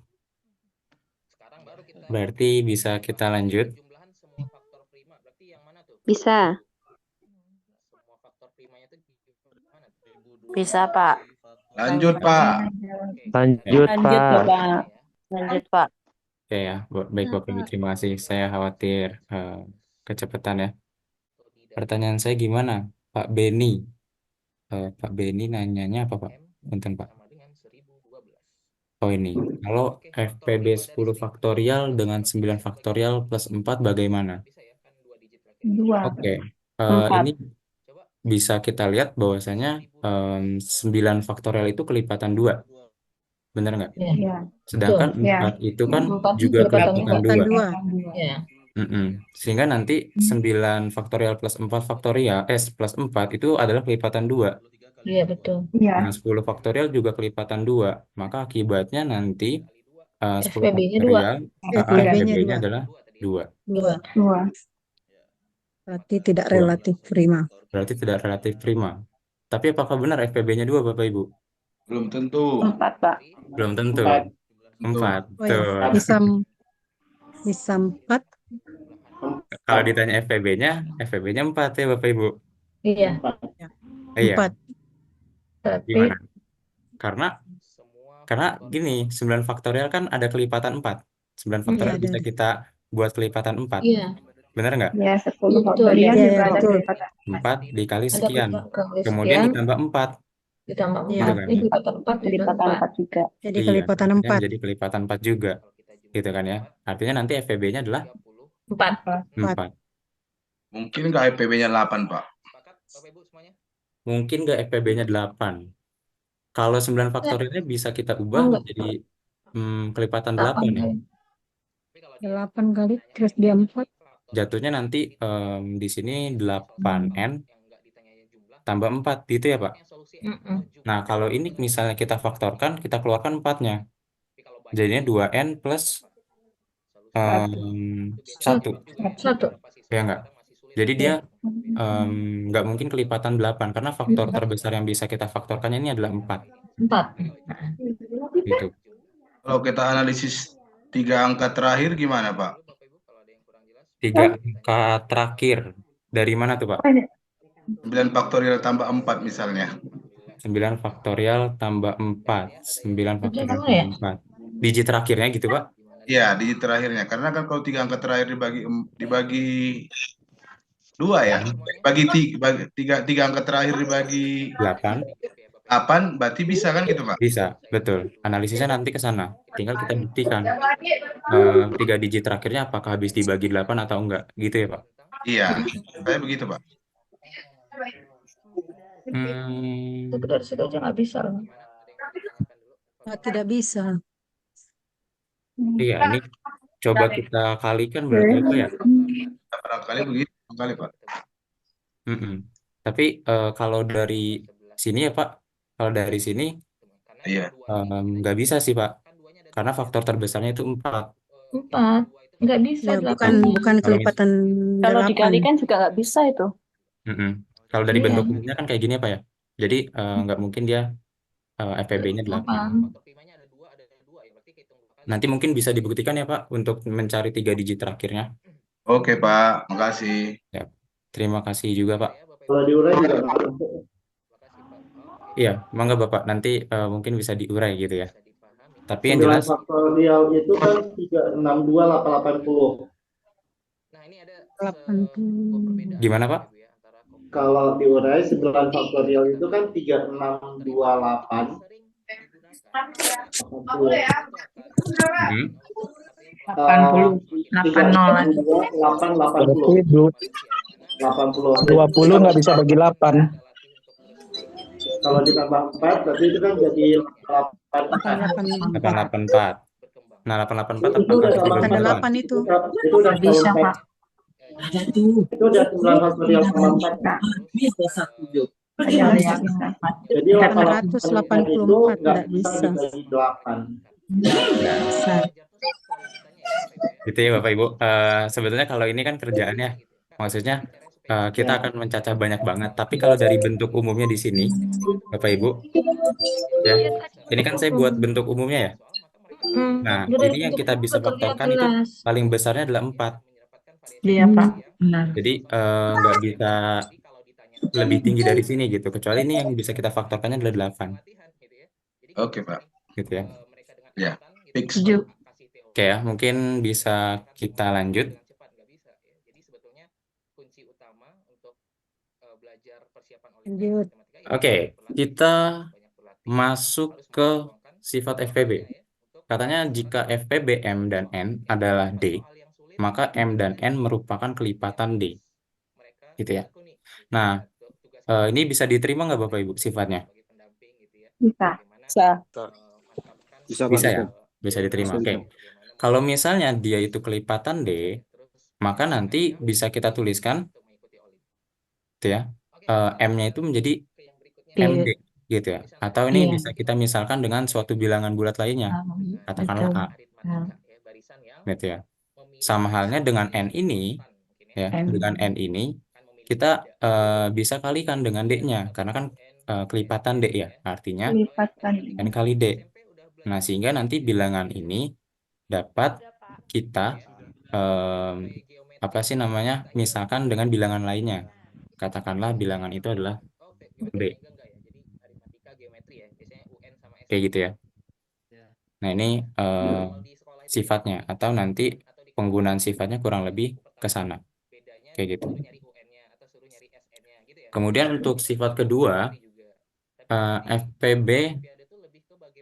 Sekarang baru kita Berarti bisa kita lanjut. jumlahan semua faktor prima. Berarti yang mana tuh? Bisa. Semua faktor primanya itu gimana tuh? Bisa, Pak. Lanjut, Pak. Lanjut, Lanjut, Pak. Bapak. Lanjut, Pak. Oke ya, baik Bapak Ibu, terima kasih. Saya khawatir kecepatan ya. Pertanyaan saya gimana, Pak Beni? Pak Beni nanyanya apa Pak? Punten Pak. Sama dengan 1012. Oh ini, kalau FPB 10 faktorial dengan 9 faktorial plus 4 bagaimana? Bisa ya kan 2 digit lagi. 2. Oke, 4. ini bisa kita lihat bahwasanya 9 faktorial itu kelipatan 2. Benar nggak? Iya. Sedangkan Iya. 4 itu kan 4 juga kelipatan Kelipatan 2. 2. Ya. Sehingga nanti 9 faktorial plus 4 faktorial, plus 4 itu adalah kelipatan 2. Iya, betul. Iya. Nah, 10 faktorial juga kelipatan 2. Maka akibatnya nanti 10 FPB-nya 2. faktorial, FPB-nya FPB-nya 2. adalah 2. 2. 2. Berarti tidak 2. relatif prima. Berarti tidak relatif prima. Tapi apakah benar FPB-nya 2, Bapak Ibu? Belum tentu. 4, Pak. Belum tentu. 4. Oh ya, Tuh. bisa 4. Kalau ditanya FPB-nya 4 ya Bapak Ibu. Iya. Iya. 4. Tapi Gimana? Karena gini, 9 faktorial kan ada kelipatan 4. 9 faktorial Iya, bisa ada. kita buat kelipatan 4. iya. Benar nggak? Ya, 10 Betul. faktorial Iya, juga ada betul. kelipatan. 4 dikali Ada sekian. kali Kemudian sekian ditambah 4. ditambah Iya. 4. kan? Ini kelipatan 4 Kelipatan 4 juga. Jadi Iya, kelipatan artinya 4. jadi kelipatan 4 juga. Gitu kan ya. Artinya nanti FPB-nya adalah 4. 4. Mungkin nggak FPB-nya 8, Pak. Sepakat Bapak Ibu semuanya? Mungkin nggak FPB-nya 8. Kalau 9 faktorialnya bisa kita ubah Oh, enggak. menjadi kelipatan 8 8 ya. kali. Tapi kalau dia 8 kali ditanya terus dia 4. Jatuhnya nanti di sini 8N yang nggak ditanya jumlah, tambah 4 gitu ya, Pak. yang solusi Mm-mm. Nah, kalau ini misalnya kita faktorkan, kita keluarkan 4-nya. Tapi kalau banyak Jadinya 2N plus Satu. 1. 1. Ya enggak? Jadi dia nggak mungkin kelipatan 8 karena faktor terbesar yang bisa kita faktorkannya ini adalah 4. 4. Gitu. Kalau kita analisis 3 angka terakhir gimana, Pak? 3 angka terakhir. Dari mana tuh, Pak? 9 faktorial tambah 4 misalnya. 9 faktorial tambah 4. 9 faktorial Gimana tambah ya? 4. Digit terakhirnya gitu, Pak? Iya, di terakhirnya. Karena kan kalau 3 angka terakhir dibagi 2 ya. Tiga angka terakhir dibagi 8. 8, berarti bisa kan gitu, Pak? Bisa, betul. Analisisnya nanti ke sana. Tinggal kita buktikan 3 digit terakhirnya apakah habis dibagi 8 atau enggak. Gitu ya, Pak? Iya, saya begitu, Pak. Tapi dari situ aja nggak bisa. Tidak bisa. Iya, ini coba kita kalikan berarti apa ya? Barangkali begitu, barangkali, Pak. Tapi kalau dari sini ya, Pak, kalau dari sini Iya. nggak bisa sih, Pak, karena faktor terbesarnya itu 4. 4. Nggak bisa Ya, 8-nya. bukan kelipatan Kalau 8. dikalikan juga nggak bisa itu. Kalau dari Iya. bentuk umumnya kan kayak gini, Pak ya. Jadi nggak mungkin dia FPB-nya 8. 8. Nanti mungkin bisa dibuktikan ya, Pak, untuk mencari 3 digit terakhirnya. Oke, Pak. Makasih. Ya, terima kasih juga, Pak. Kalau diurai juga nggak masuk. Iya, mangga Bapak. Nanti mungkin bisa diurai gitu ya. Tapi yang 9 jelas, faktorial itu kan 362 880. Nah, ini ada 80. gimana Pak? Kalau diurai 9 faktorial itu kan 3628 80. 20 nggak bisa bagi 8. Kalau ditambah 4 berarti itu kan jadi 884. 884. Nah, 884 Itu udah apakah sama 8 itu. Itu udah Bisa, kalau Pak. itu udah 9 faktorial sama 4. Iya, bisa. Jadi 884 itu nggak nggak bisa bisa. dibagi 8. Bisa. Gitu ya Bapak Ibu. Sebetulnya kalau ini kan kerjaannya, maksudnya kita akan mencacah banyak banget. Tapi kalau dari bentuk umumnya di sini, Bapak Ibu, ya, ini kan saya buat bentuk umumnya ya. Nah, ini yang kita bisa faktorkan itu paling besarnya adalah 4. Iya, Pak. Benar. Jadi nggak bisa lebih tinggi dari sini gitu. Kecuali ini yang bisa kita faktorkannya adalah 8. Oke, Pak. Gitu ya. Ya, fix. Setuju. Oke ya, mungkin bisa kita lanjut. Lanjut. Oke, kita masuk ke sifat FPB. Katanya jika FPB M dan N adalah D, maka M dan N merupakan kelipatan D. Gitu ya. Nah, ini bisa diterima nggak Bapak Ibu sifatnya? Bisa. Bisa ya? Bisa diterima. Oke. Kalau misalnya dia itu kelipatan D, maka nanti bisa kita tuliskan gitu ya. M-nya itu menjadi MD gitu ya. Atau ini Iya. bisa kita misalkan dengan suatu bilangan bulat lainnya. Katakanlah Betul. A. Gitu ya. Sama halnya dengan N ini ya, dengan N ini kita bisa kalikan dengan D-nya karena kan kelipatan D ya. Artinya Lipatan. N kali D. Nah, sehingga nanti bilangan ini dapat kita apa sih namanya? Misalkan dengan bilangan lainnya. Katakanlah bilangan itu adalah B. Kayak gitu ya. Nah, ini sifatnya atau nanti penggunaan sifatnya kurang lebih ke sana. Kayak gitu. Kemudian untuk sifat kedua, FPB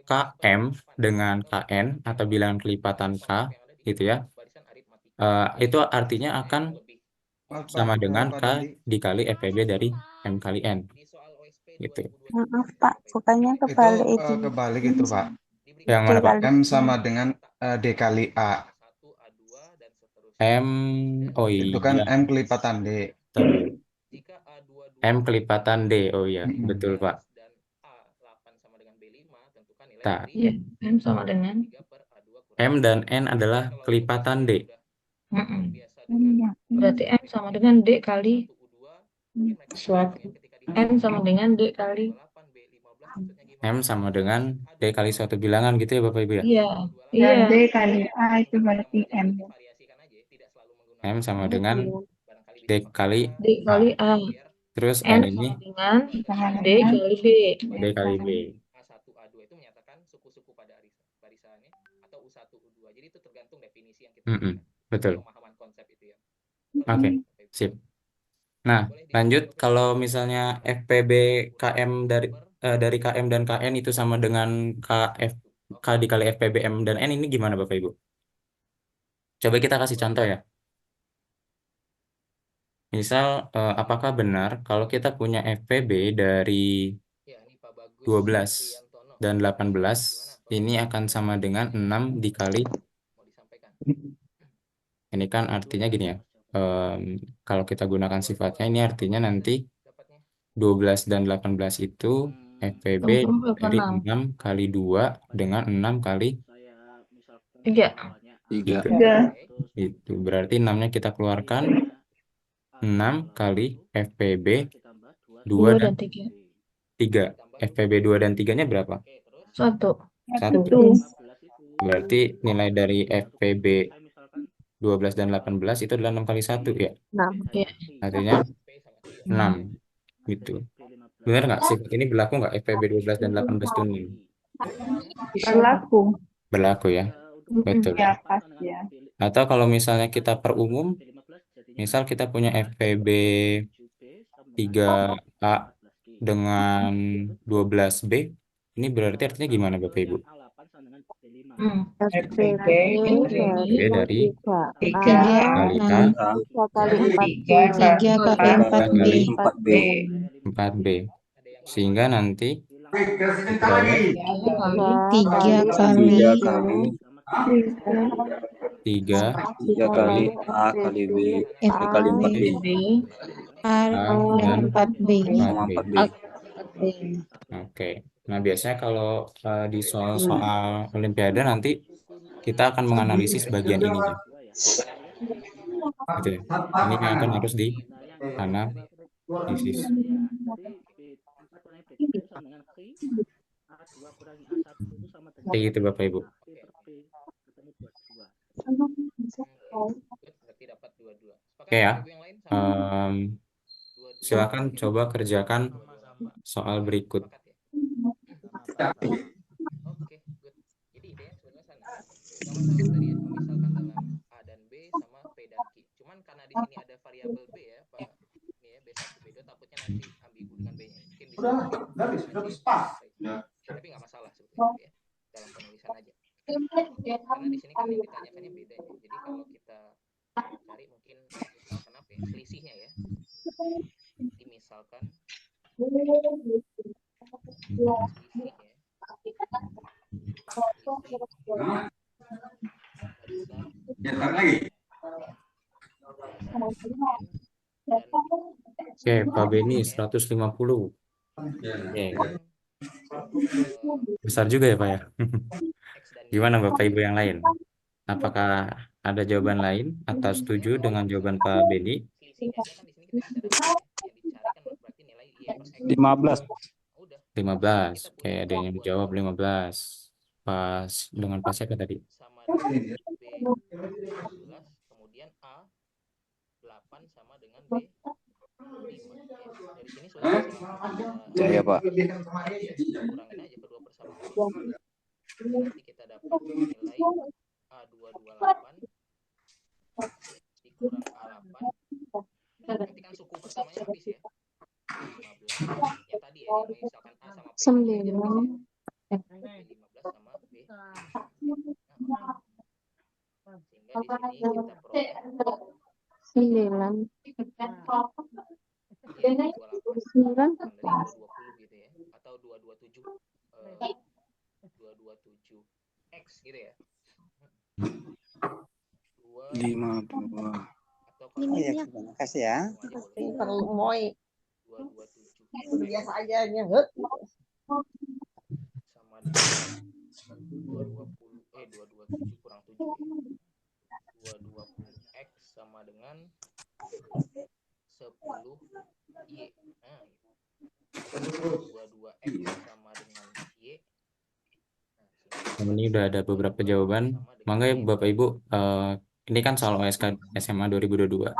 KM dengan KN atau bilangan kelipatan K gitu ya. Itu artinya akan sama dengan K dikali FPB dari M kali N. Gitu. Maaf Pak, bukannya kebalik itu. Kebalik itu Pak. Yang mana Pak? Dikali M sama dengan D kali A. M, oh Itu kan iya, M kelipatan D. betul. M kelipatan D, oh iya, betul Pak. Tak. Iya, M sama dengan M dan N adalah kelipatan D. berarti M sama dengan D kali suatu. M sama dengan D kali. M sama dengan D kali suatu bilangan gitu ya Bapak Ibu ya? Iya, Dan iya. D kali A itu berarti M. M sama dengan D kali D kali A. Terus N N ini sama dengan D kali B. D kali B. Betul. Oke, sip. Nah, lanjut kalau misalnya FPB KM dari KM dan KN itu sama dengan K dikali FPB M dan N ini gimana Bapak Ibu? Coba kita kasih contoh ya. Misal, apakah benar kalau kita punya FPB dari 12 dan 18 ini akan sama dengan 6 dikali, ini kan artinya gini ya, kalau kita gunakan sifatnya ini artinya nanti 12 dan 18 itu FPB dari 6 kali 2 dengan 6 kali 3. 3. Itu berarti 6-nya kita keluarkan, 6 kali FPB 2 2 dan dan 3. 3. FPB 2 dan 3-nya berapa? 1. 1. Berarti nilai dari FPB 12 dan 18 itu adalah 6 kali 1 ya? 6. Ya. Artinya 6. Gitu. Benar nggak? Sifat ini berlaku nggak? FPB 12 dan 18 itu nih? Berlaku. Berlaku ya? Betul. Ya, pas ya. Atau kalau misalnya kita perumum, misal kita punya FPB 3A dengan 12B, ini berarti artinya gimana Bapak Ibu? FPB dari 3 kali K 3 kali 4B. 4B. Sehingga nanti ukurannya 3 kali 3 kali A kali B kali 4B. A dan 4B. Sama 4B. Oke. Nah, biasanya kalau di soal-soal Olimpiade nanti kita akan menganalisis bagian ini. Gitu ya. Ini yang akan harus dianalisis. Kayak gitu Bapak Ibu. Oke ya. Silakan coba kerjakan soal berikut. Tapi nggak masalah sebetulnya ya, dalam penulisan aja. Karena di sini kan yang ditanyakannya beda ya. Jadi kalau kita cari mungkin misalkan apa ya, selisihnya ya. Jadi misalkan Oke, Pak Beni 150. Oke. Besar juga ya Pak ya. Gimana Bapak Ibu yang lain? Apakah ada jawaban lain atau setuju dengan jawaban Pak Beni? 15. 15. Oke, ada yang menjawab 15. Pas dengan pas siapa tadi? Kemudian A 8 sama dengan B 5. Dari sini sudah Saya Pak. kurangin aja kedua persamaan. Nanti kita dapat nilai A228 dikurang A8. Nanti kan suku pertamanya habis ya. 15. Ya tadi ya, yang misalkan A sama P 9. 15 sama B. Sehingga 9. Iya, 9. dari 20 gitu ya, atau 227 X gitu ya. 50. Atau Oh ya, terima kasih ya. Perlu moi. 227 Biasa aja nya. sama dengan 227 kurang 7 ya. 220 X sama dengan 10 Y. Nah, 22 X sama dengan Y. Ini udah ada beberapa jawaban. Mangga ya Bapak Ibu, ini kan soal OSK SMA 2022.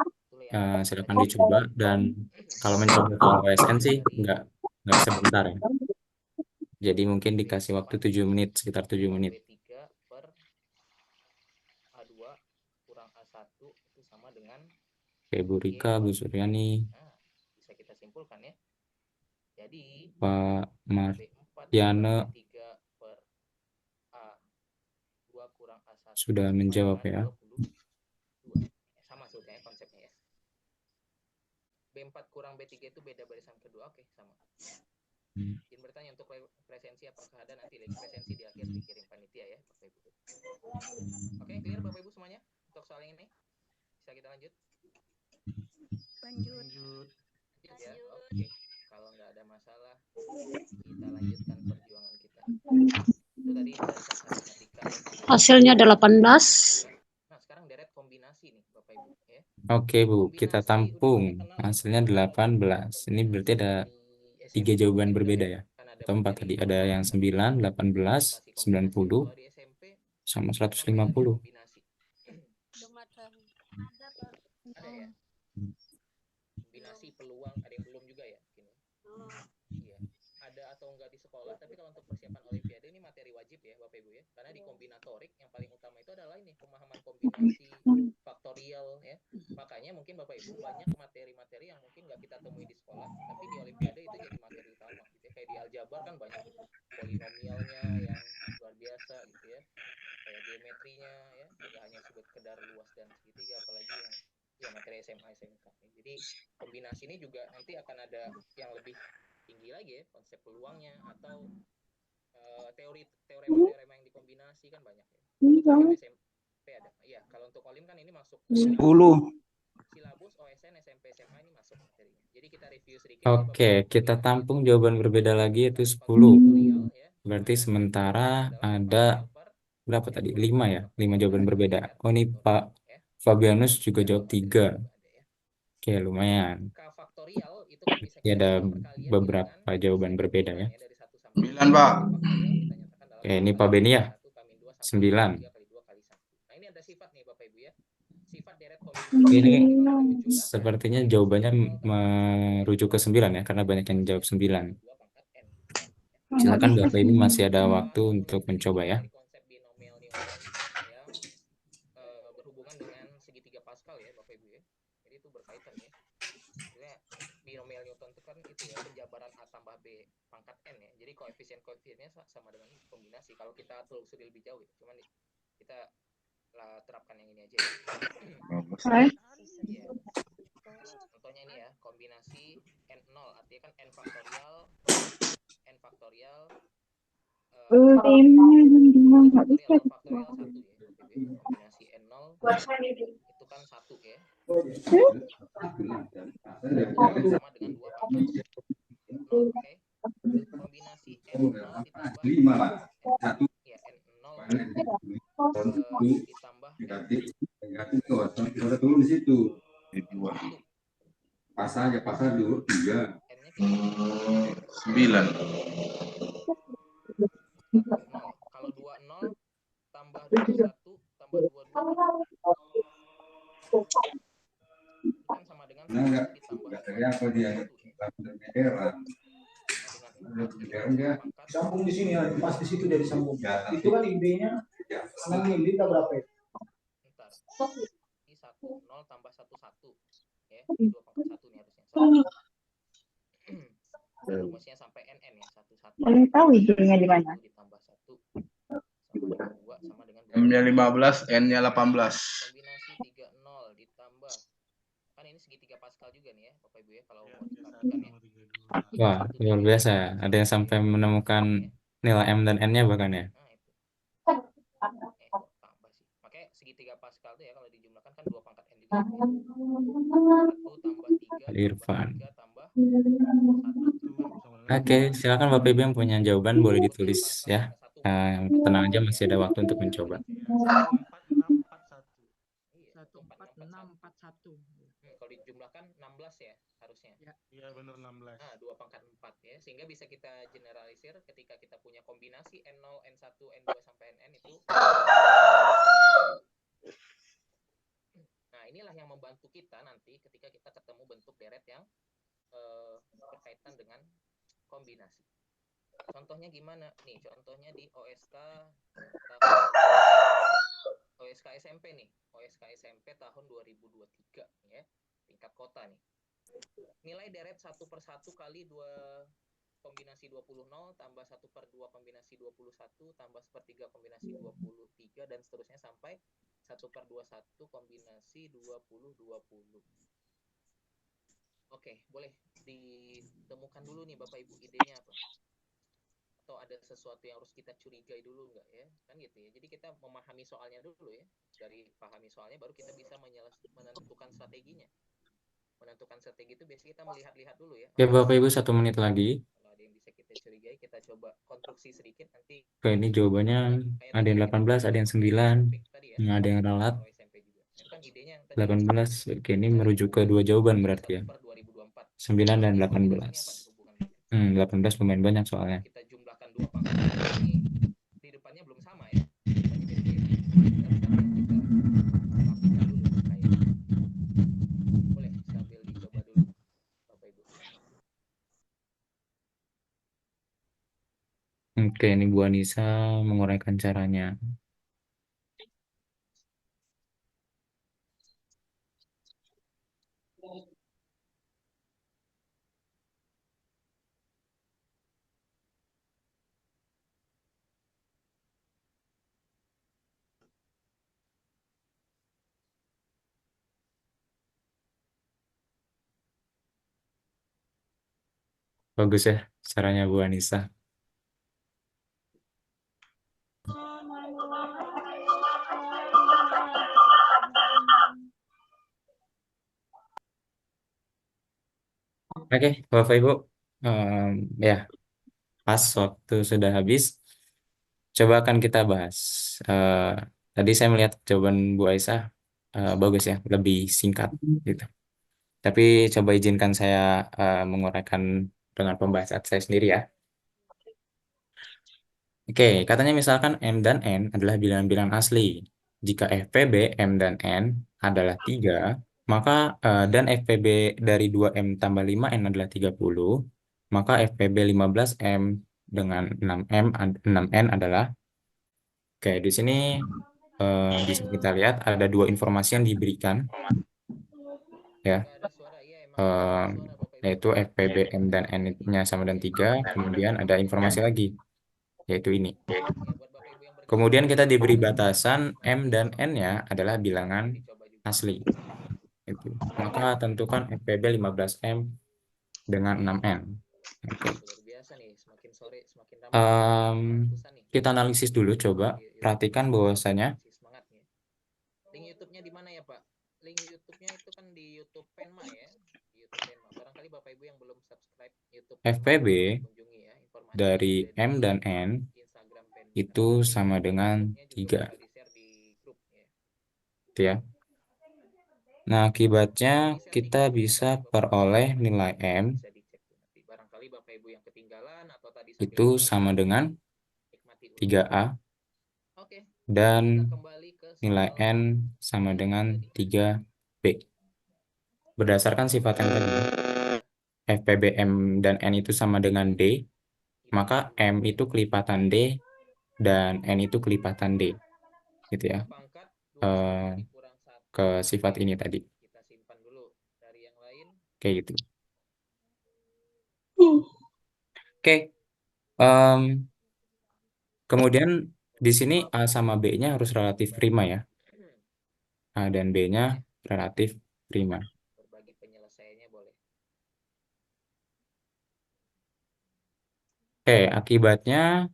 Silakan dicoba, dan kalau mencoba soal OSN sih nggak sebentar ya. Jadi mungkin dikasih waktu 7 menit, sekitar 7 menit. B3 per A2 kurang A1 itu sama dengan Oke, Bu Rika, Bu Suryani, bisa kita simpulkan ya. Jadi Pak Martiana B3 per A2 kurang A1 sudah menjawab ya. Sama sebetulnya konsepnya ya. B4 kurang B3 itu beda barisan kedua. Oke, sama. Izin bertanya, untuk presensi apakah ada nanti presensi di akhir dikirim panitia ya Bapak Ibu. Oke, clear Bapak Ibu semuanya untuk soal yang ini? Bisa kita lanjut? Lanjut. Ya, oke. Kalau nggak ada masalah, kita lanjutkan perjuangan kita. Itu tadi barisan matematika. Hasilnya ada 18. Nah, sekarang deret kombinasi nih Bapak Ibu ya. Oke Bu, kita tampung. Hasilnya 18. Ini berarti ada 3 jawaban berbeda ya. Atau 4 tadi. Ada yang 9, 18, 90, sama 150. Ada ya? Kombinasi peluang, ada yang belum juga ya? Iya. Ada atau enggak di sekolah, tapi kalau untuk persiapan Olimpiade ini materi wajib ya Bapak Ibu ya. Karena di kombinatorik yang paling utama itu adalah ini pemahaman kombinasi, faktorial ya. Makanya mungkin Bapak Ibu banyak materi-materi yang mungkin nggak kita temui di sekolah, tapi di Olimpiade itu jadi materi utama gitu ya. Kayak di aljabar kan banyak polinomialnya yang luar biasa gitu ya. Kayak geometrinya ya, tidak hanya sekedar luas dan segitiga, apalagi yang ya materi SMA SMK. Jadi kombinasi ini juga nanti akan ada yang lebih tinggi lagi ya, konsep peluangnya atau teorema yang dikombinasi kan banyak ya. Untuk SMP ada. Iya, kalau untuk Olim kan ini masuk 10. silabus OSN SMP SMA ini masuk materinya. Jadi kita review sedikit. Oke, kita tampung jawaban berbeda lagi, yaitu 10. Berarti sementara ada berapa tadi? 5 ya? 5 jawaban berbeda. Oh, ini Pak Fabianus juga jawab 3. Oke, lumayan. Ya, ada beberapa jawaban berbeda ya. 9 Pak. Oke, ini Pak Beni ya? 9. Nah, ini ada sifat nih Bapak Ibu ya. Sifat deret Ini sepertinya jawabannya merujuk ke 9 ya, karena banyak yang jawab 9. Silakan Bapak Ibu, masih ada waktu untuk mencoba ya. Berhubungan dengan segitiga Pascal ya Bapak Ibu ya. Jadi itu berkaitan ya. Sebenarnya binomial Newton itu kan itu ya, penjabaran A tambah B pangkat N ya. Jadi koefisien-koefisiennya sama dengan kombinasi. Kalau kita telusuri lebih jauh gitu. Cuman kita terapkan yang ini aja ya. Ya. Contohnya ini ya, kombinasi N0 artinya kan N faktorial faktorial 1 ya. Kombinasi N0 itu kan 1 ya. Sama dengan 2 pangkat 0, oke. Kombinasi N0 ditambah 1 ya, N0 ditambah N turun di situ. 2. Pasal dulu 3. N-nya 9. Kalau 20 tambah 21 tambah 22 kan sama dengan Enggak dari apa dia meteran. Meterannya Sambung di sini ya, pas di situ dari sambung. Itu kan IB-nya 6 mili berapa ya? Bentar. Ini 0 tambah 1 ya. 2 pangkat 1 nih harusnya. Rumusnya sampai NN ya, 1 Boleh tahu IB-nya di mana? ditambah 1 sama dengan 2 sama dengan 2. M-nya 15, N-nya 18. kan ya. Wah, luar biasa. Ada yang sampai menemukan nilai M dan N-nya bahkan ya. Tambah sih. Makanya segitiga Pascal tuh ya kalau dijumlahkan kan 2 pangkat N juga. 1 tambah 3 tambah Irfan. 3 tambah 1. Oke, silakan Bapak Ibu yang punya jawaban boleh ditulis ya. Tenang aja, masih ada waktu untuk mencoba. 1461. Kalau dijumlahkan 16 ya harusnya. Iya benar 16. Nah, 2 pangkat 4 ya. Sehingga bisa kita generalisir ketika kita punya kombinasi N0, N1, N2 sampai Nn itu. Nah, inilah yang membantu kita nanti ketika kita ketemu bentuk deret yang berkaitan dengan kombinasi. Contohnya gimana? Nih, contohnya di OSK SMP nih. OSK SMP tahun 2023 ya. Tingkat kota nih. Nilai deret 1/1 kali 2 kombinasi 20 0 tambah 1/2 kombinasi 21 tambah 1/3 kombinasi 23 dan seterusnya sampai 1/21 kombinasi 20. Oke, boleh ditemukan dulu nih Bapak Ibu idenya apa? Atau ada sesuatu yang harus kita curigai dulu nggak ya? Kan gitu ya. Jadi kita memahami soalnya dulu ya. Dari pahami soalnya baru kita bisa menentukan strateginya. Menentukan strategi itu biasanya kita melihat-lihat dulu ya. Oke, Bapak Ibu 1 menit lagi. Kalau ada yang bisa kita curigai, kita coba konstruksi sedikit nanti. Oke, ini jawabannya ada yang 18, ada yang 9, ada yang ralat. 18, oke, ini merujuk ke 2 jawaban berarti ya. 9 dan 18. 18 lumayan banyak soalnya. Kita jumlahkan 2 pangkat ini di depannya belum sama ya. Boleh sambil dicoba dulu Bapak Ibu. Oke, ini Bu Anissa menguraikan caranya. Bagus ya caranya Bu Anissa. Oke, Bapak Ibu, ya pas waktu sudah habis. Coba akan kita bahas. Tadi saya melihat jawaban Bu Aisyah bagus ya, lebih singkat gitu. Tapi coba izinkan saya menguraikan dengan pembahasan saya sendiri ya. Oke, katanya misalkan M dan N adalah bilangan-bilangan asli. Jika FPB M dan N adalah 3, maka dan FPB dari 2M tambah 5N adalah 30, maka FPB 15M dengan 6N adalah. Oke, di sini bisa kita lihat ada 2 informasi yang diberikan, ya, yaitu FPB M dan N-nya sama dan 3, kemudian ada informasi lagi, yaitu ini. Kemudian kita diberi batasan M dan N-nya adalah bilangan asli. Itu. Maka tentukan FPB 15M dengan 6N. Oke. Kita analisis dulu coba. Perhatikan bahwasanya link YouTube-nya di mana ya Pak? Link YouTube-nya itu kan di YouTube Penma ya. Di YouTube Penma. Barangkali Bapak Ibu yang belum subscribe YouTube FPB dari M dan N itu sama dengan 3. Gitu ya. Nah, akibatnya kita bisa peroleh nilai M itu sama dengan 3A dan nilai N sama dengan 3B. Berdasarkan sifat yang tadi, FPB M dan N itu sama dengan D, maka M itu kelipatan D dan N itu kelipatan D. Gitu ya. Ke sifat ini tadi. Kayak gitu. Oke. Kemudian di sini A sama B-nya harus relatif prima ya. A dan B-nya relatif prima. Berbagi penyelesaiannya boleh. Oke, akibatnya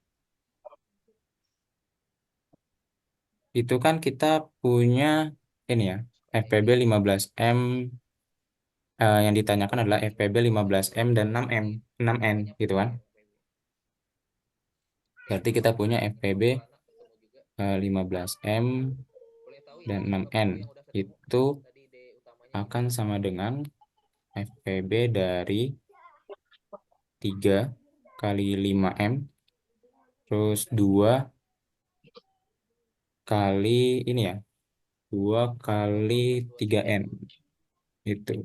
itu kan kita punya ini ya, FPB 15M, yang ditanyakan adalah FPB 15M dan 6M, 6N gitu kan. Berarti kita punya FPB 15M dan 6N. Itu akan sama dengan FPB dari 3 kali 5M terus 2 kali ini ya, 2 kali 3N itu.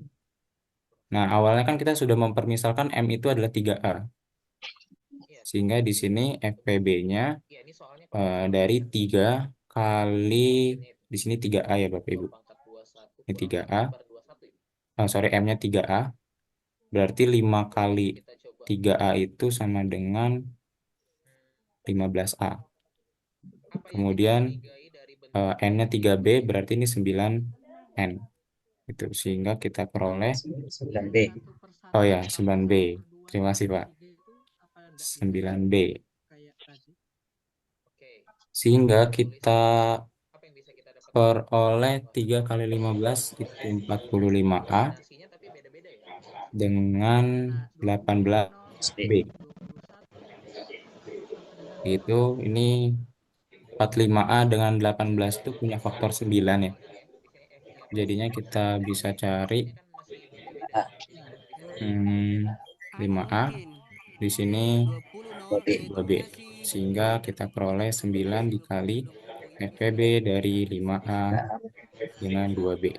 Nah, awalnya kan kita sudah mempermisalkan M itu adalah 3A. Sehingga di sini FPB-nya dari 3 kali, di sini 3A ya Bapak Ibu. Ini 3A. Sorry, M-nya 3A. Berarti 5 kali 3A itu sama dengan 15A. Kemudian N-nya 3B, berarti ini 9N. Itu, sehingga kita peroleh 9B. Oh ya, 9B. Terima kasih Pak. 9B. Sehingga kita peroleh 3 kali 15 itu 45A dengan 18B. Itu ini 45A dengan 18 itu punya faktor 9 ya. Jadinya kita bisa cari 5A. Di sini 2B. Sehingga kita peroleh 9 dikali FPB dari 5A dengan 2B.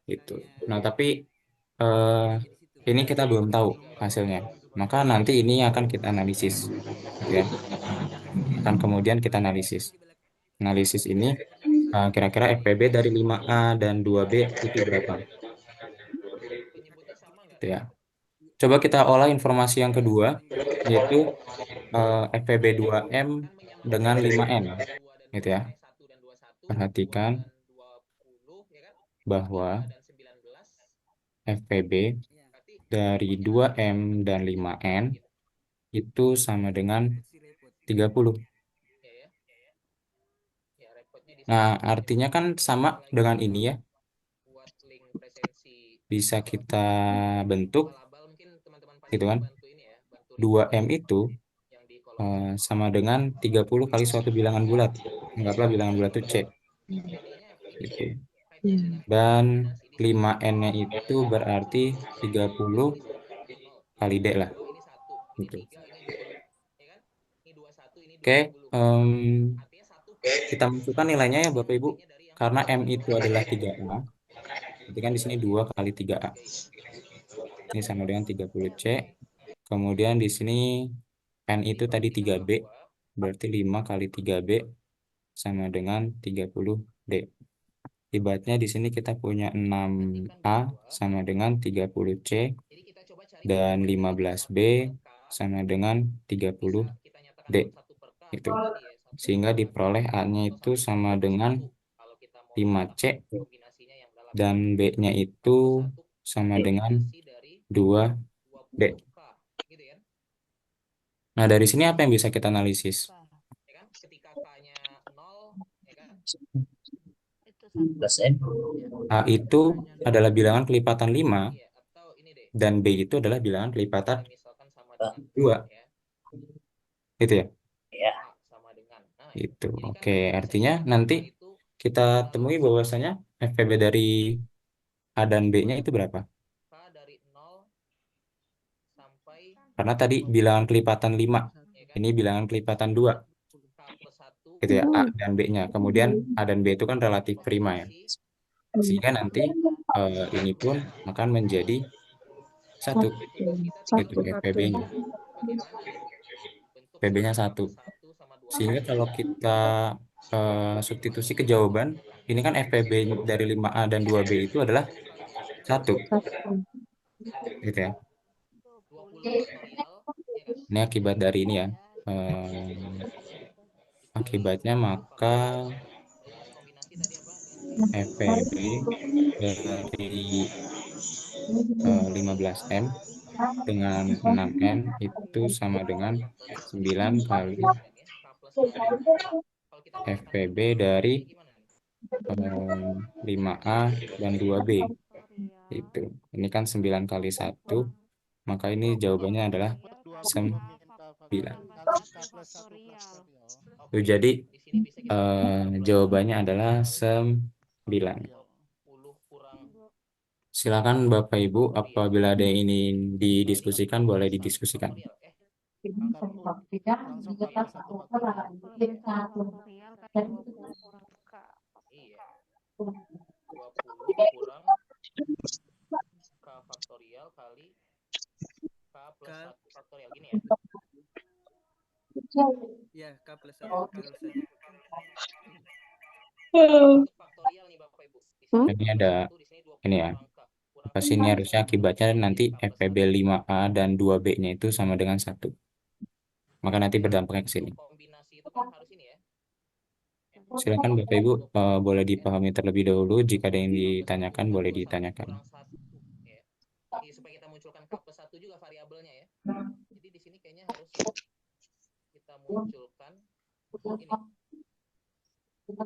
Itu. Nah, tapi ini kita belum tahu hasilnya. Maka nanti ini akan kita analisis. Gitu ya. Akan kemudian kita analisis. Analisis ini kira-kira FPB dari 5A dan 2B itu berapa? Gitu ya. Coba kita olah informasi yang kedua, yaitu FPB 2M dengan 5N. Gitu ya. Perhatikan bahwa FPB dari 2M dan 5N itu sama dengan 30. Nah, artinya kan sama dengan ini ya. Bisa kita bentuk, gitu kan. 2M itu sama dengan 30 kali suatu bilangan bulat. Anggaplah bilangan bulat itu C. Gitu. Dan 5N-nya itu berarti 30 kali D lah. Gitu. Oke, kita masukkan nilainya ya Bapak Ibu. Karena M itu adalah 3A. Berarti kan di sini 2 kali 3A. Ini sama dengan 30C. Kemudian di sini N itu tadi 3B. Berarti 5 kali 3B sama dengan 30D. Akibatnya di sini kita punya 6A sama dengan 30C. Dan 15B sama dengan 30D. Itu. Sehingga diperoleh A-nya itu sama dengan 5C. Dan B-nya itu sama dengan 2D. Nah, dari sini apa yang bisa kita analisis? A itu adalah bilangan kelipatan 5 dan B itu adalah bilangan kelipatan 2. Gitu ya? Itu. Oke, artinya nanti kita temui bahwasanya FPB dari A dan B-nya itu berapa? Karena tadi bilangan kelipatan 5. Ini bilangan kelipatan 2. Gitu ya, A dan B-nya. Kemudian A dan B itu kan relatif prima ya. Sehingga nanti ini pun akan menjadi 1. Gitu FPB-nya. FPB-nya 1. Sehingga kalau kita substitusi ke jawaban, ini kan FPB dari 5A dan 2B itu adalah 1. Gitu ya. Ini akibat dari ini ya. Akibatnya maka FPB dari 15M dengan 6N itu sama dengan 9 kali FPB dari 5A dan 2B. Itu. Ini kan 9 kali 1, maka ini jawabannya adalah 9. Jadi jawabannya adalah 9. Silakan Bapak Ibu, apabila ada yang ingin didiskusikan, boleh didiskusikan. Iya. 20 kurang K faktorial kali K plus 1 faktorial gini ya. Ya, K plus 1 Faktorial nih Bapak Ibu. Ini ada ini ya. Pasti ini harusnya akibatnya nanti FPB 5A dan 2B-nya itu sama dengan 1. Maka nanti berdampaknya ke sini. Kombinasi itu kan harus ini ya. Silakan Bapak Ibu, boleh dipahami terlebih dahulu. Jika ada yang ditanyakan, boleh ditanyakan. Jadi supaya kita munculkan K plus 1 juga variabelnya ya. Jadi di sini kayaknya harus kita munculkan ini 20,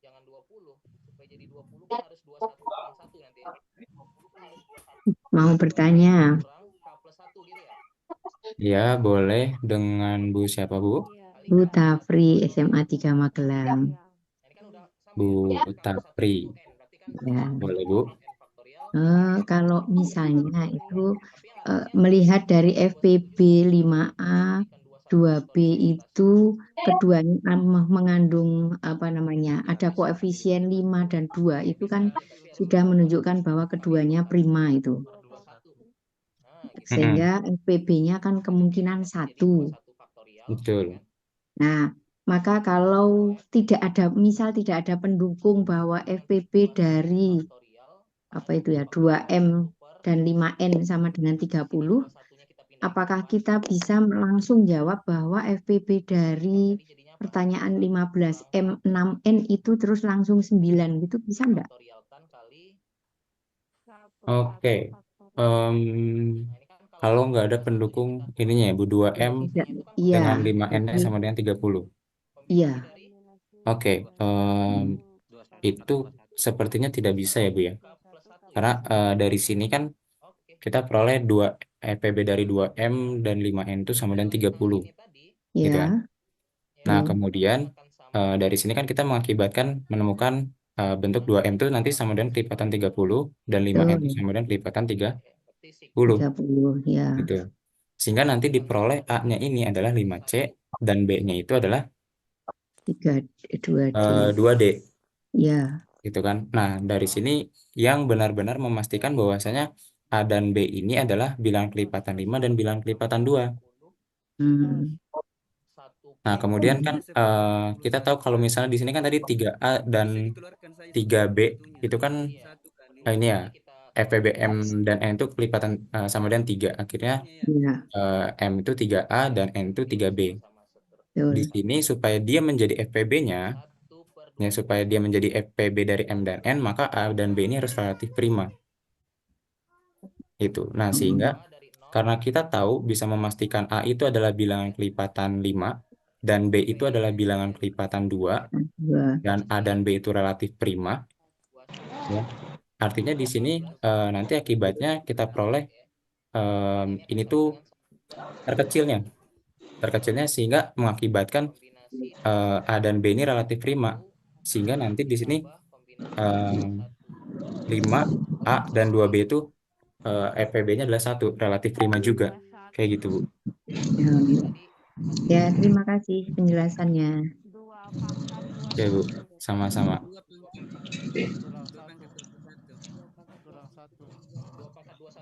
jangan 20, supaya jadi 20 kan harus 21 kurang 1 nanti ya. Mau bertanya? Kurang K plus 1 gitu ya. Ya, boleh. Dengan Bu siapa, Bu? Bu Tafri, SMA 3 Magelang. Bu Tafri. Ya. Boleh, Bu. Kalau misalnya itu melihat dari FPB 5A 2B itu keduanya mengandung ada koefisien 5 dan 2 itu kan sudah menunjukkan bahwa keduanya prima itu. Sehingga FPB-nya kan kemungkinan 1. Betul. Nah, maka kalau tidak ada pendukung bahwa FPB dari 2M dan 5N sama dengan 30, apakah kita bisa langsung jawab bahwa FPB dari pertanyaan 15M 6N itu terus langsung 9 gitu, bisa enggak? Oke. Kalau nggak ada pendukung ininya ya, Bu, 2M dengan 5N-nya sama dengan 30. Iya. Oke. Itu sepertinya tidak bisa ya, Bu ya. Karena dari sini kan kita peroleh FPB dari 2M dan 5N itu sama dengan 30. Gitu kan? Nah, kemudian dari sini kan kita menemukan bentuk 2M itu nanti sama dengan kelipatan 30 dan 5M itu sama dengan kelipatan 30. 30, ya. Gitu. Sehingga nanti diperoleh A-nya ini adalah 5C dan B-nya itu adalah 2D. Ya. Gitu kan. Nah, dari sini yang benar-benar memastikan bahwasanya A dan B ini adalah bilangan kelipatan 5 dan bilangan kelipatan 2. Nah, kemudian kan kita tahu kalau misalnya di sini kan tadi 3A dan 3B itu kan ini ya, FPBM dan N itu kelipatan sama dengan 3. Akhirnya M itu 3A dan N itu 3B. Di sini supaya dia menjadi FPB-nya, supaya dia menjadi FPB dari M dan N, maka A dan B ini harus relatif prima. Itu. Nah, sehingga karena kita tahu bisa memastikan A itu adalah bilangan kelipatan 5 dan B itu adalah bilangan kelipatan 2 dan A dan B itu relatif prima. Ya. Artinya di sini nanti akibatnya kita peroleh ini tuh terkecilnya sehingga mengakibatkan A dan B ini relatif prima. Sehingga nanti di sini 5A dan 2B itu FPB-nya adalah 1, relatif prima juga. Kayak gitu, Bu. Ya, terima kasih penjelasannya. Oke, Bu. Sama-sama. 2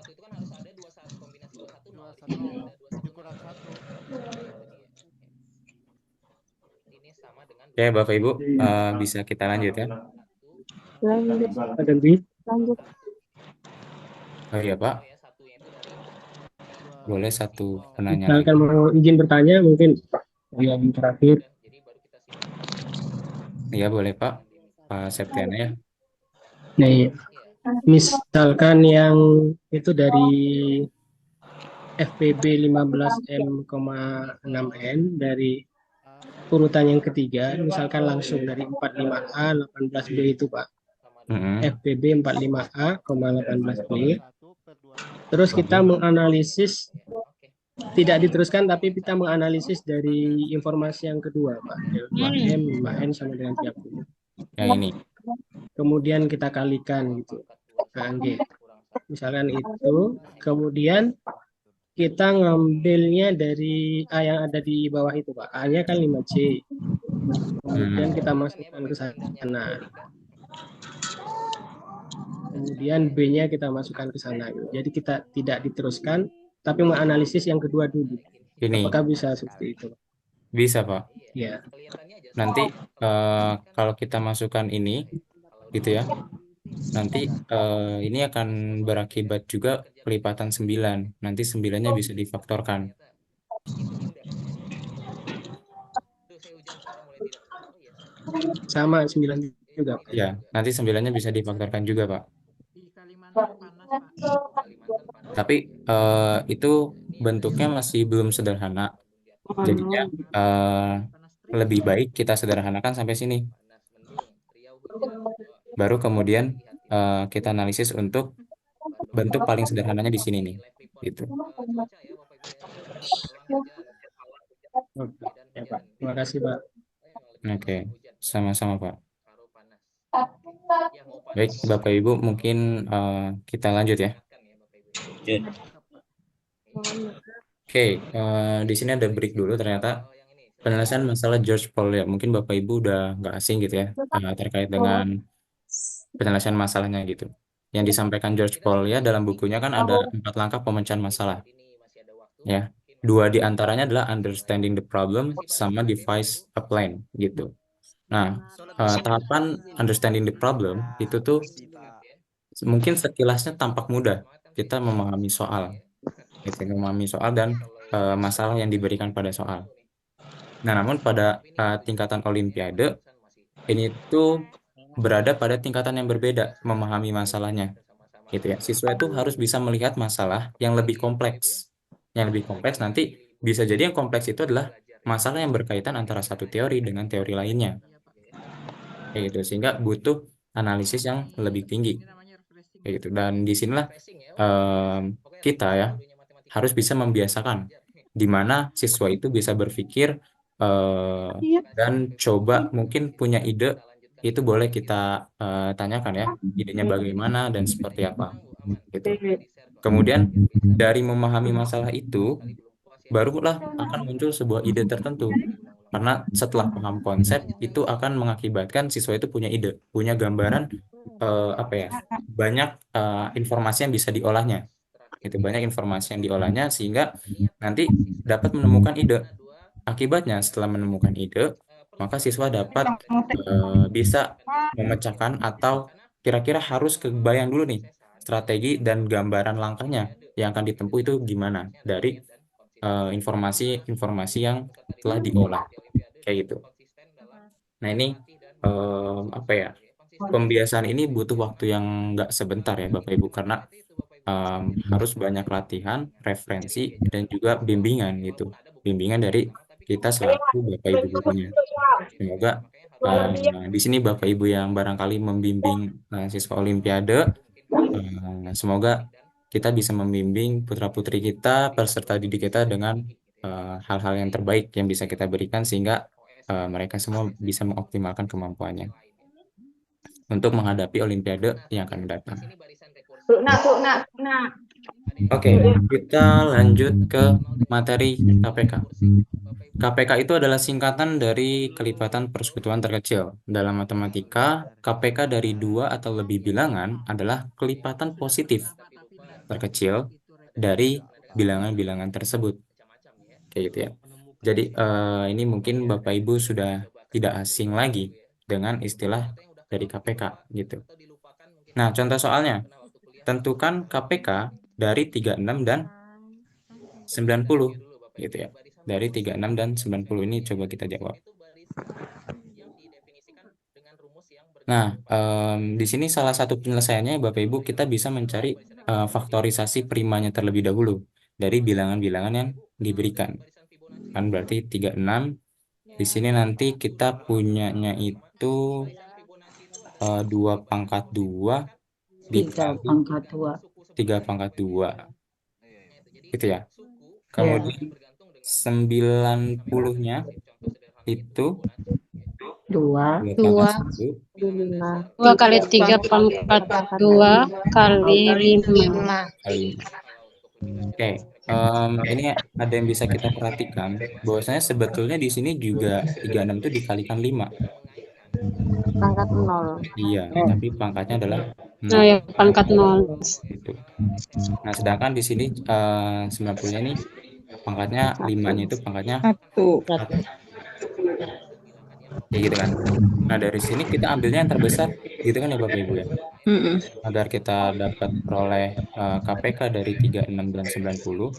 itu kan harus ada 21 kombinasi 21 0. Ini kurang 1. Ini sama dengan Oke, Bapak Ibu, bisa kita lanjut ya. Lanjut. Oh iya, Pak. Boleh satu penanya Misalkan lagi. mau izin bertanya mungkin yang terakhir. Iya, boleh Pak. Pak Septiana ya. Nih, misalkan yang itu dari FPB 15M,6N dari urutan yang ketiga, misalkan langsung dari 45A 18B itu Pak. FPB 45A, 18B. Terus kita menganalisis, tidak diteruskan tapi kita menganalisis dari informasi yang kedua Pak. 2M, 5N sama dengan 30. Yang ini. Kemudian kita kalikan gitu. KNG. Misalkan itu, kemudian kita ngambilnya dari A yang ada di bawah itu Pak. A-nya kan 5C. Kemudian kita masukkan ke sana. Kemudian B-nya kita masukkan ke sana. Jadi kita tidak diteruskan, tapi menganalisis yang kedua dulu. Ini. Apakah bisa seperti itu? Bisa Pak. Ya. Nanti kalau kita masukkan ini, gitu ya. Nanti ini akan berakibat juga kelipatan 9. Nanti 9-nya bisa difaktorkan. Sama 9 juga. Ya, nanti 9-nya bisa difaktorkan juga Pak. Tapi itu bentuknya masih belum sederhana. Jadinya lebih baik kita sederhanakan sampai sini. Baru kemudian kita analisis untuk bentuk paling sederhananya di sini nih. Gitu. Ya, Pak. Terima kasih Pak. Oke, sama-sama Pak. Baik, Bapak Ibu, mungkin kita lanjut ya. Oke, di sini ada break dulu ternyata. Penyelesaian masalah George Paul ya. Mungkin Bapak Ibu udah nggak asing gitu ya terkait dengan penyelesaian masalahnya gitu. Yang disampaikan George Paul ya dalam bukunya kan ada 4 langkah pemecahan masalah. Ya, 2 di antaranya adalah understanding the problem sama devise a plan gitu. Nah, tahapan understanding the problem itu tuh mungkin sekilasnya tampak mudah. Kita memahami soal, gitu, memahami soal dan masalah yang diberikan pada soal. Nah, namun pada tingkatan Olimpiade ini tuh berada pada tingkatan yang berbeda memahami masalahnya, gitu ya. Siswa itu harus bisa melihat masalah yang lebih kompleks. Yang lebih kompleks nanti bisa jadi yang kompleks itu adalah masalah yang berkaitan antara satu teori dengan teori lainnya, kayak gitu. Sehingga butuh analisis yang lebih tinggi, kayak gitu. Dan disinilah kita ya harus bisa membiasakan di mana siswa itu bisa berpikir dan coba mungkin punya ide, itu boleh kita tanyakan ya, idenya bagaimana dan seperti apa gitu. Kemudian dari memahami masalah itu barulah akan muncul sebuah ide tertentu, karena setelah paham konsep itu akan mengakibatkan siswa itu punya ide, punya gambaran apa ya, banyak informasi yang bisa diolahnya. Itu banyak informasi yang diolahnya sehingga nanti dapat menemukan ide. Akibatnya setelah menemukan ide, maka siswa dapat bisa memecahkan atau kira-kira harus kebayang dulu nih strategi dan gambaran langkahnya yang akan ditempuh itu gimana dari informasi-informasi yang telah diolah, kayak gitu. Nah ini apa ya, pembiasaan ini butuh waktu yang nggak sebentar ya Bapak Ibu, karena harus banyak latihan, referensi, dan juga bimbingan gitu. Bimbingan dari kita selaku Bapak Ibu gurunya. Semoga di sini Bapak Ibu yang barangkali membimbing siswa Olimpiade, semoga kita bisa membimbing putra-putri kita, peserta didik kita dengan hal-hal yang terbaik yang bisa kita berikan sehingga mereka semua bisa mengoptimalkan kemampuannya untuk menghadapi Olimpiade yang akan datang. Oke, kita lanjut ke materi KPK. KPK itu adalah singkatan dari kelipatan persekutuan terkecil. Dalam matematika, KPK dari 2 atau lebih bilangan adalah kelipatan positif terkecil dari bilangan-bilangan tersebut. Kayak gitu ya. Jadi ini mungkin Bapak Ibu sudah tidak asing lagi dengan istilah dari KPK gitu. Nah, contoh soalnya. Tentukan KPK dari 36 dan 90 gitu ya. Dari 36 dan 90 ini coba kita jawab. Nah, di sini salah satu penyelesaiannya Bapak Ibu kita bisa mencari faktorisasi primanya terlebih dahulu dari bilangan-bilangan yang diberikan. Kan berarti 36. Di sini nanti kita punyanya itu 2 pangkat 2 3 dikali pangkat 2. 3 pangkat 2. Gitu ya. Kemudian 90-nya itu 2 pangkat 1 2 kali 3 pangkat 2 kali 5. kali. Oke, ini ada yang bisa kita perhatikan bahwasanya sebetulnya di sini juga 36 itu dikalikan 5. Pangkat 0. Iya, tapi pangkatnya adalah Oh 0. ya, pangkat 0. Gitu. Nah, sedangkan di sini 90-nya ini pangkatnya 5-nya itu pangkatnya 1. Ya gitu kan. Nah, dari sini kita ambilnya yang terbesar gitu kan ya Bapak Ibu ya. Agar kita dapat peroleh KPK dari 36 dan 90,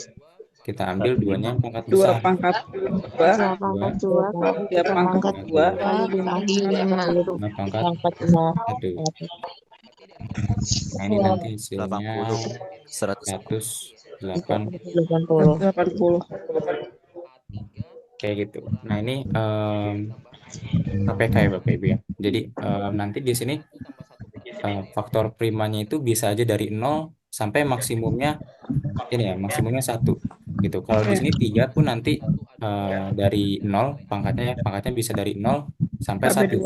kita ambil 2-nya yang pangkat besar. 2 pangkat 2 pangkat 2 kali 5. 5 pangkat 1. Nah, ini nanti hasilnya 180. Kayak gitu. Nah, ini KPK ya Bapak Ibu ya. Jadi nanti di sini faktor primanya itu bisa aja dari 0 sampai maksimumnya ini ya, maksimumnya 1 gitu. Kalau di sini 3 pun nanti dari 0 pangkatnya bisa dari 0 sampai 1.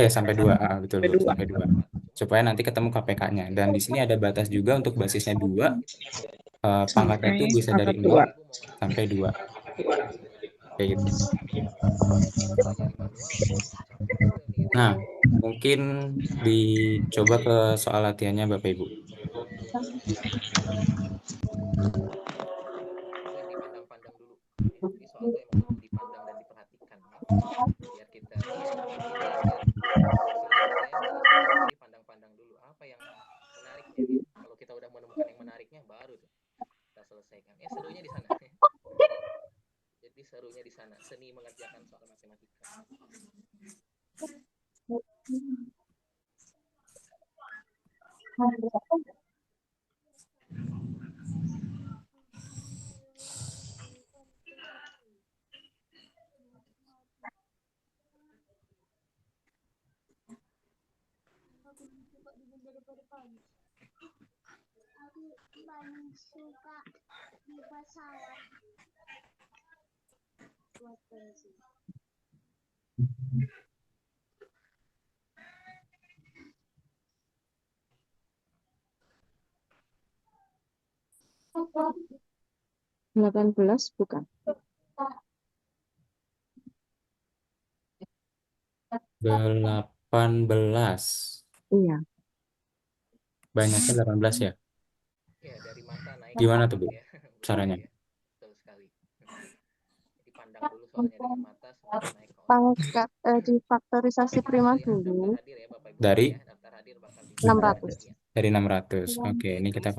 Sampai 2. Betul, sampai 2. Supaya nanti ketemu KPK-nya. Dan di sini ada batas juga untuk basisnya 2. Pangkatnya itu bisa dari 0 sampai 2. Kayak gitu. Nah, mungkin dicoba ke soal latihannya Bapak Ibu. Dipandang-pandang dulu apa yang menarik. Kalau kita udah menemukan yang menariknya baru tuh kita selesaikan. Serunya di sana. Jadi serunya di sana, seni mengerjakan soal matematika. Paling suka di pesawat. 18 bukan. 18. Iya. Banyaknya 18 ya? Ya, dari mata naik. Gimana tuh, Bu? Caranya? Betul sekali. Dipandang dulu soalnya dengan mata naik. Pangkat difaktorisasi prima dulu. Dari 600. Dari 600. Oke, ini kita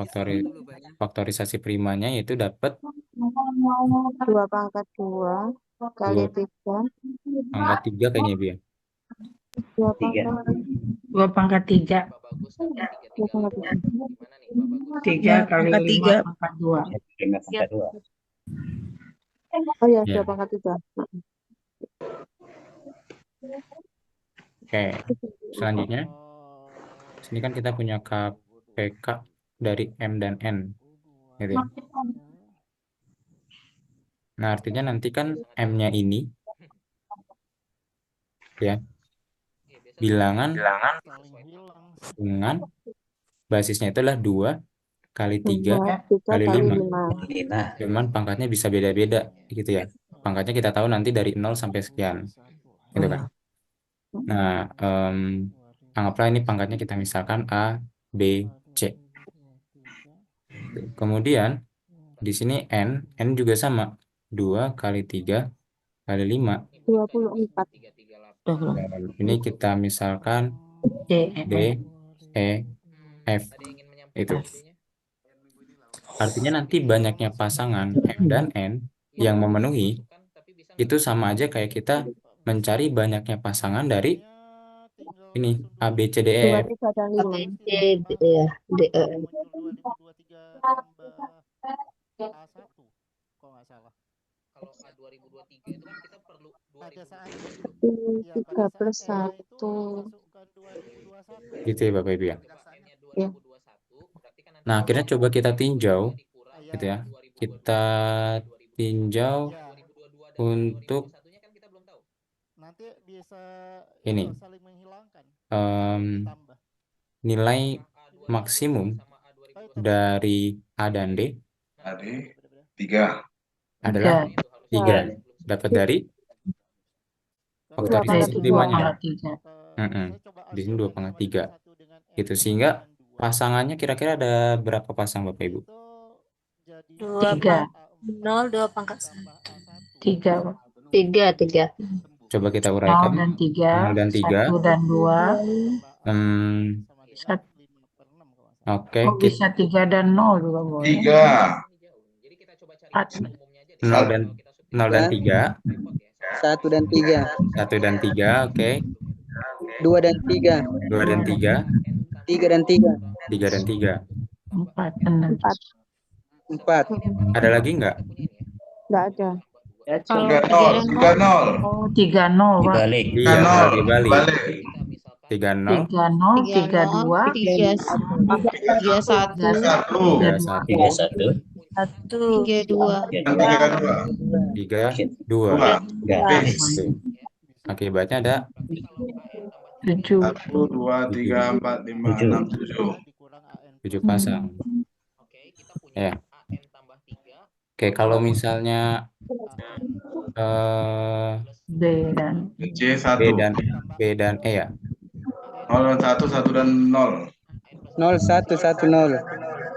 faktorisasi primanya yaitu dapat 2 pangkat 2 kali 3. Pangkat 3 kayaknya Bu ya. 2 pangkat 3. 3 kali 5 pangkat 2. Oh ya, 2 pangkat 3. Oke, selanjutnya sini kan kita punya KPK dari M dan N gitu ya. Nah, artinya nanti kan M-nya ini ya bilangan dengan basisnya itu adalah 2 kali 3 kali 5. Cuman pangkatnya bisa beda-beda gitu ya. Pangkatnya kita tahu nanti dari 0 sampai sekian gitu kan. Nah, anggaplah ini pangkatnya kita misalkan A, B, C. Kemudian di sini N juga sama. 2 kali 3 kali 5. 24. Ini kita misalkan D, E, F. Itu. Artinya nanti banyaknya pasangan M dan N yang memenuhi itu sama aja kayak kita mencari banyaknya pasangan dari ini A, B, C, D, E, 2, F. 3, dan 5. C, D, ya, D, E. Kalau A 2023 itu kan kita perlu 3 plus 1. Gitu ya Bapak Ibu ya. Ya. Nah, akhirnya coba kita tinjau gitu ya. Kita tinjau untuk ini nilai maksimum dari A dan D Tadi 3. adalah 3. Dapat dari faktorisasi 5-nya. Di sini 2/3. Gitu. Sehingga pasangannya kira-kira ada berapa pasang Bapak Ibu? 3. 0, 2/1. 3. 3. Coba kita uraikan. 0 dan 3. 0 dan 3. 1 dan 2. Oke, Oh, bisa 3 dan 0 juga boleh. 3. 0 dan 3. 1 dan 3. 1 dan 3, oke. 2 dan 3. 2 dan 3. 3 dan 3. 3 dan 3. 4. 4. Ada lagi nggak? Enggak ada. 3-0. Oh, 3-0, Pak. Dibalik. Iya, kalau dibalik. 3-0. 3-0, 3-2, 3-1. 3-1. 3-2. 3-2. Akibatnya ada 7. 1, 2, 3, 4, 5, 6, 7. 7 pasang. Ya. Oke, kalau misalnya B dan C 1. B dan E ya. 0 dan 1, 1 dan 0. 0, 1, 1, 0.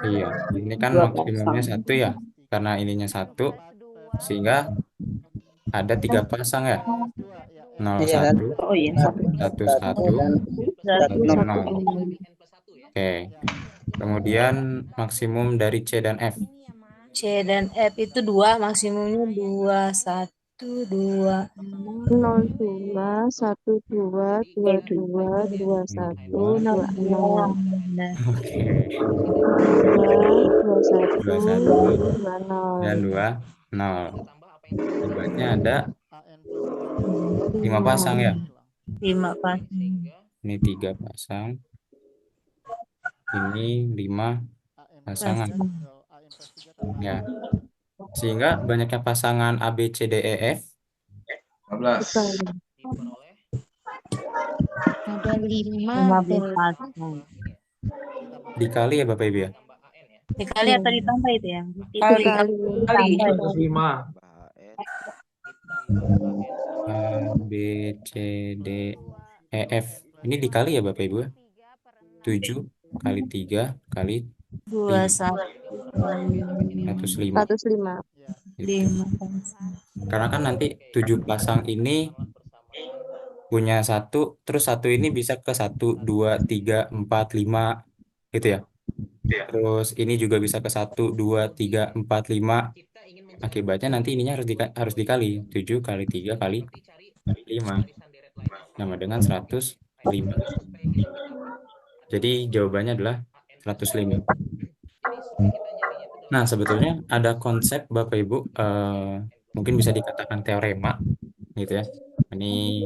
Iya, ini kan maksimumnya 1 ya. Karena ininya 1, sehingga ada 3 pasang ya. 0, 1, 1, 1, 0. Oke. Kemudian maksimum dari C dan F. C dan F itu 2, maksimumnya 2, 1, 2, 0, 2, 1, 2, 2, 2, 2, 1, 2, 0. Oke. 2, 2, 1, 1, 2, 0. dan 2, 0. Akibatnya ada 5 pasang ya. 5 pasang. Ini 3 pasang. Ini 5 pasangan. Ya. Sehingga banyaknya pasangan A, B, C, D, E, F 15. Ada 5 pasang. dikali ya Bapak Ibu ya. Dikali atau ditambah itu ya? Kali. A, B, C, D, E, F. Ini dikali ya Bapak Ibu ya. 7 kali 3 kali 2, 1, 105. 105. 5 pasang. Karena kan nanti 7 pasang ini punya 1, terus 1 ini bisa ke 1, 2, 3, 4, 5 gitu ya. Terus ini juga bisa ke 1, 2, 3, 4, 5. Akibatnya nanti ininya harus dikali 7 kali 3 kali 5 sama dengan 105. Jadi jawabannya adalah 105. Nah, sebetulnya ada konsep Bapak Ibu, mungkin bisa dikatakan teorema gitu ya. Ini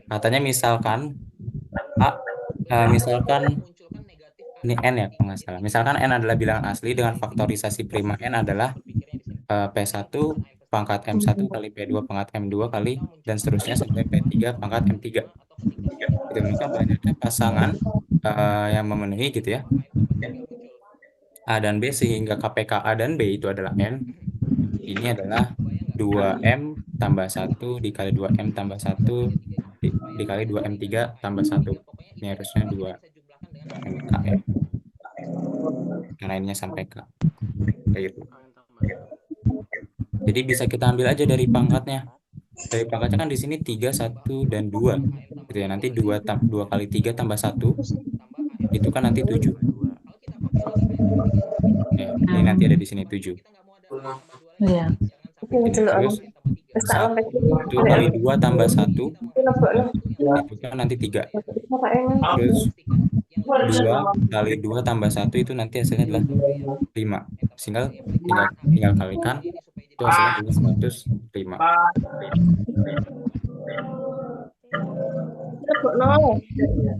katanya misalkan misalkan ini N ya kalau nggak salah. Misalkan N adalah bilangan asli dengan faktorisasi prima N adalah P1 pangkat M1 kali P2 pangkat M2 kali dan seterusnya sampai P3 pangkat M3. Itu maka banyaknya pasangan yang memenuhi gitu ya. A dan B sehingga KPK A dan B itu adalah N. Ini adalah 2M tambah 1 dikali 2M tambah 1 dikali 2M3 tambah 1. Ini harusnya 2MK ya. Karena ininya sampai K. Kayak gitu. Jadi bisa kita ambil aja dari pangkatnya. Dari pangkatnya kan di sini 3, 1, dan 2. Gitu ya. Nanti 2 kali 3 tambah 1 itu kan nanti 7. Ya, ini nanti ada di sini 7. Iya. Ini terus 1 kali 2 tambah 1 itu kan nanti 3. Terus 2 kali 2 tambah 1 itu nanti hasilnya adalah 5. Tinggal tinggal kalikan, itu hasilnya adalah 105.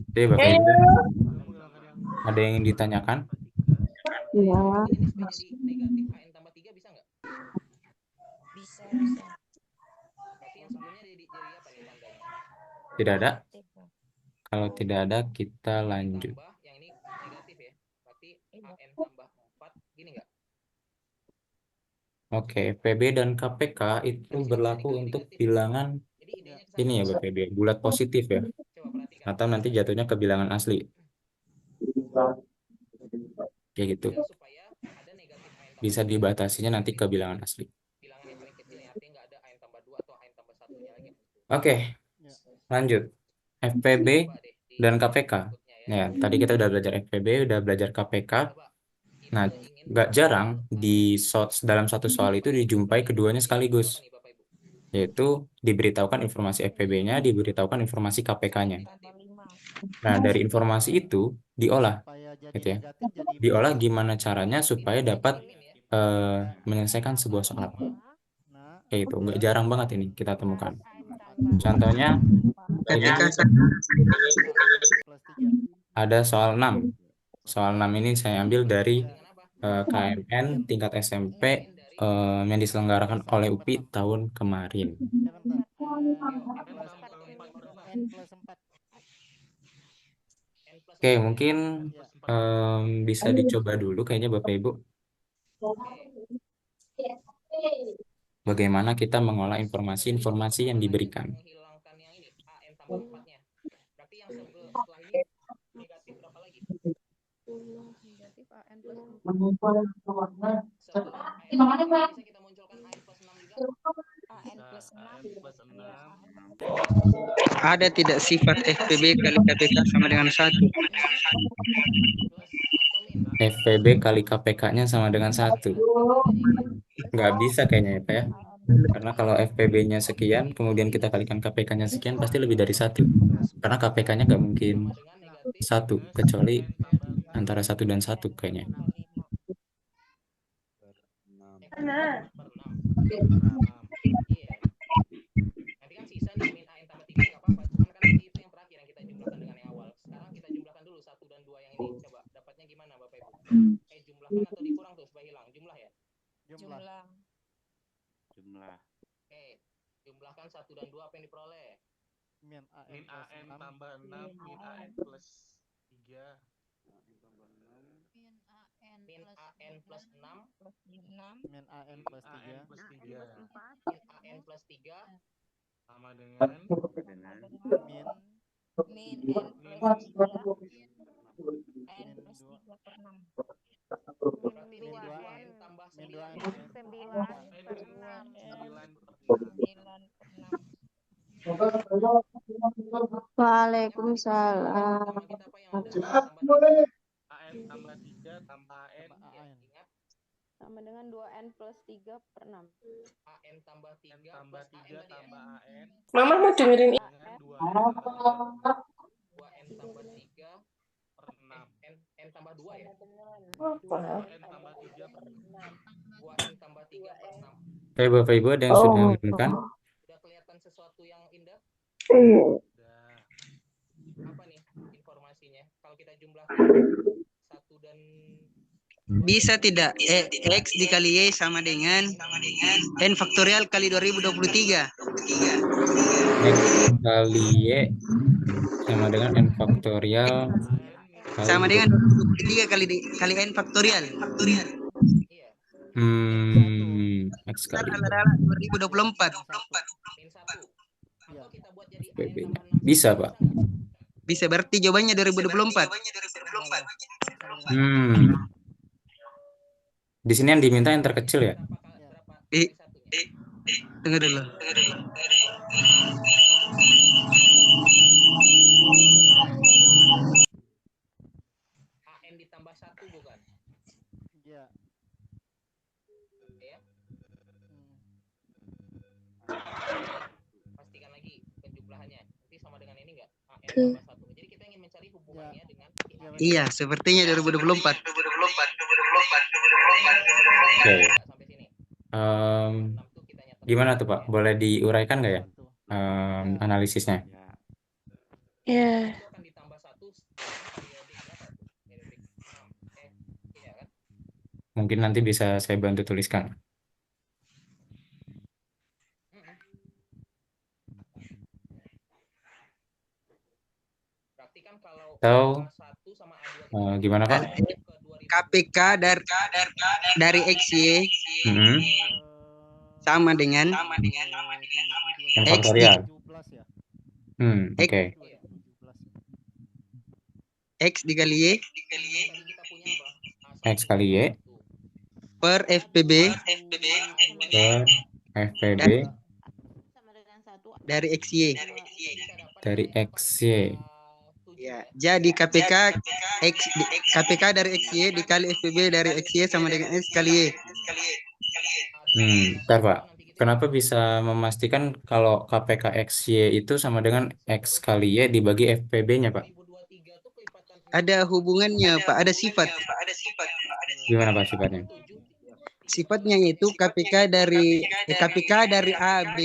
Oke, Bapak Ibu, ada yang ditanyakan? Ya. Tidak ada? Kalau tidak ada, kita lanjut. Oke, PB dan KPK itu berlaku untuk bilangan ini ya Bapak Ibu, bulat positif ya. Atau nanti jatuhnya ke bilangan asli. Kayak gitu. Bisa dibatasinya nanti ke bilangan asli. Oke, lanjut. FPB dan KPK. Ya, tadi kita udah belajar FPB, udah belajar KPK. Nah, nggak jarang dalam satu soal itu dijumpai keduanya sekaligus. Yaitu diberitahukan informasi FPB-nya, diberitahukan informasi KPK-nya. Nah, dari informasi itu diolah, gitu ya. Diolah gimana caranya supaya dapat menyelesaikan sebuah soal. Kayak itu, nggak jarang banget ini kita temukan. Contohnya, ini ada soal 6. Soal 6 ini saya ambil dari KMN tingkat SMP yang diselenggarakan oleh UPI tahun kemarin. Oke, mungkin bisa dicoba dulu kayaknya Bapak Ibu. Bagaimana kita mengolah informasi-informasi yang diberikan. Ada tidak sifat FPB kali KPK sama dengan 1? FPB kali KPK-nya sama dengan 1. Nggak bisa kayaknya ya Pak ya. Karena kalau FPB-nya sekian, kemudian kita kalikan KPK-nya sekian, pasti lebih dari 1. Karena KPK-nya nggak mungkin 1, kecuali antara 1 dan 1 kayaknya. Jumlah. Oke, jumlahkan 1 dan 2 apa yang diperoleh? Min AN tambah 6 min AN plus 3. Min AN plus 6 min AN plus 3 min AN plus 3 sama dengan min N plus 3 N plus 3 per 6. Berarti ini N tambah 9 per 6. Waalaikumsalam. AN tambah 3 tambah AN. Sama dengan 2N plus 3 per 6. AN tambah 3 tambah 3 tambah AN. Mama mau dengerin ini. 2N tambah 3 per 6. N tambah 2 ya? 2N tambah 3 per 6. 2N tambah 3 per 6. Oke, Bapak Ibu ada yang sudah menemukan? Sudah kelihatan sesuatu yang indah? Apa nih informasinya? Kalau kita jumlahkan 1 dan Bisa tidak X dikali Y sama dengan N faktorial kali 2023? X kali Y sama dengan N faktorial sama dengan 2023 kali N faktorial. X kali adalah 2024. FPB-nya. Bisa, Pak. Bisa, berarti jawabannya 2024. Di sini yang diminta yang terkecil ya? Tunggu dulu. AN ditambah 1 bukan? Iya. Ya. Iya, sepertinya 2024. Oke. Gimana tuh Pak? Boleh diuraikan nggak ya analisisnya? Ya. Mungkin nanti bisa saya bantu tuliskan. Atau gimana Pak? KPK dari XY sama dengan Yang X faktorial. Oke. X dikali Y X kali Y per FPB per FPB dari XY. dari XY. Ya, jadi KPK dari XY dikali FPB dari XY sama dengan X kali Y. Bentar Pak. Kenapa bisa memastikan kalau KPK XY itu sama dengan X kali Y dibagi FPB-nya Pak? Ada hubungannya Pak, ada sifat. Gimana Pak sifatnya? Sifatnya itu KPK dari AB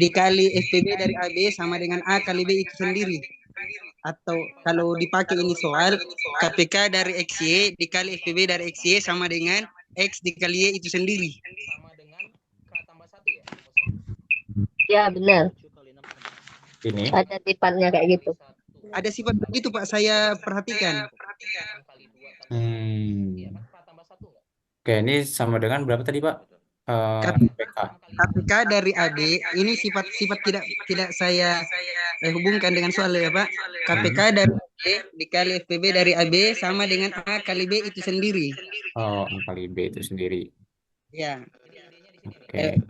dikali FPB dari AB sama dengan A kali B itu sendiri. Atau kalau dipakai ini soal, KPK dari XY dikali FPB dari XY sama dengan X dikali Y itu sendiri. Ya benar. Ini Ada sifatnya kayak gitu. Ada sifat begitu Pak, saya perhatikan. Oke, ini sama dengan berapa tadi Pak? KPK dari AB ini sifat tidak saya hubungkan dengan soal ya Pak. KPK dari AB dikali FPB dari AB sama dengan A kali B itu sendiri. Oh, A kali B itu sendiri. Ya. Oke.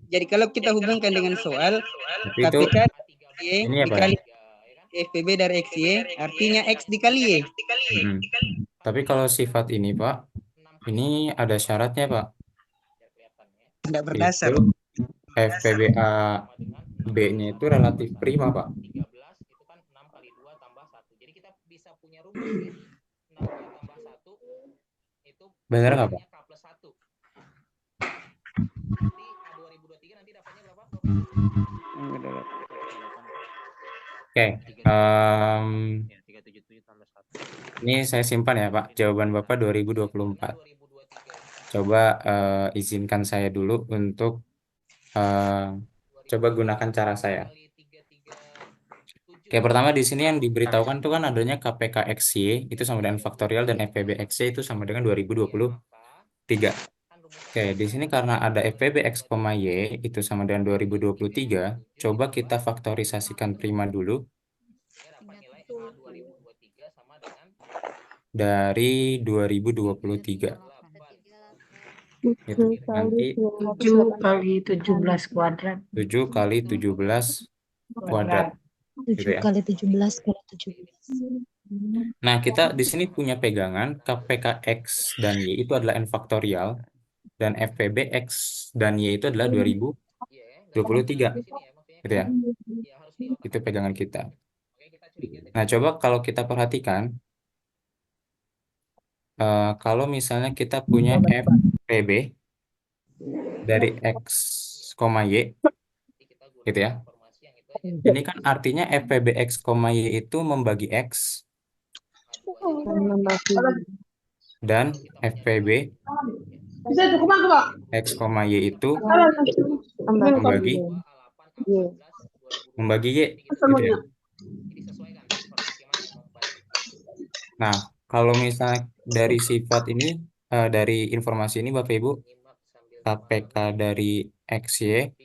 Jadi kalau kita hubungkan dengan soal KPK ini apa dikali ya? FPB dari XY artinya X dikali Y. Tapi kalau sifat ini Pak, ini ada syaratnya Pak. Tidak berdasar. Itu FPBA B-nya itu relatif prima Pak. Benar nggak Pak? Oke, ini saya simpan ya Pak, jawaban Bapak 2024. Coba izinkan saya dulu untuk coba gunakan cara saya. Oke, pertama di sini yang diberitahukan itu kan adanya KPK XY itu sama dengan faktorial dan FPB XY itu sama dengan 2023. Oke, di sini karena ada FPB X, Y itu sama dengan 2023, coba kita faktorisasikan prima dulu. Dari 2023. Itu nanti 7 kali 17 kuadrat. 7 kali 17 kuadrat. 7 Gitu ya. kali 17 kali 17. Nah, kita di sini punya pegangan KPK X dan Y itu adalah N faktorial dan FPB X dan Y itu adalah 2023. Gitu ya. Itu pegangan kita. Nah, coba kalau kita perhatikan kalau misalnya kita punya FPB dari X, Y, gitu ya. Ini kan artinya FPB X, Y itu membagi X dan FPB X, Y itu membagi Y, gitu ya. Nah, kalau misalnya dari sifat ini, dari informasi ini Bapak Ibu, KPK dari XY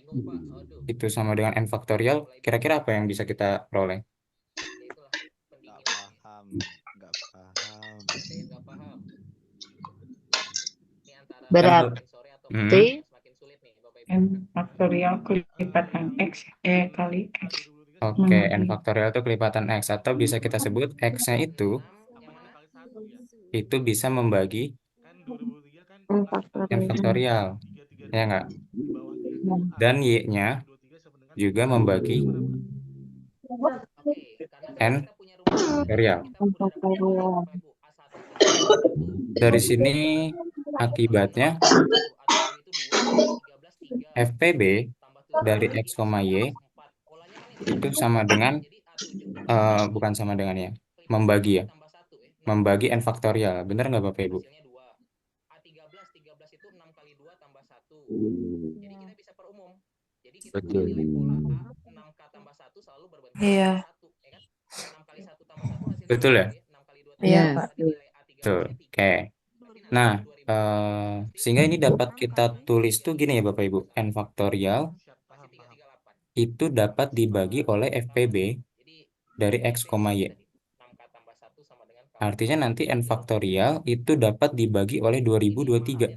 itu sama dengan N faktorial, kira-kira apa yang bisa kita peroleh? Berarti N faktorial kelipatan X kali X. Oke, N faktorial itu kelipatan X, atau bisa kita sebut X-nya itu bisa membagi N faktorial, ya enggak? Dan Y-nya juga membagi N faktorial. Faktorial. Dari sini akibatnya FPB dari X, Y itu sama dengan bukan sama dengan ya, membagi ya. Membagi N faktorial. Benar nggak Bapak Ibu? Betul. Iya. Betul ya? Iya, Ya, Pak. Betul. Oke. Nah, sehingga ini dapat kita tulis tuh gini ya Bapak Ibu. N faktorial itu dapat dibagi oleh FPB dari X, Y. Artinya nanti N faktorial itu dapat dibagi oleh 2023.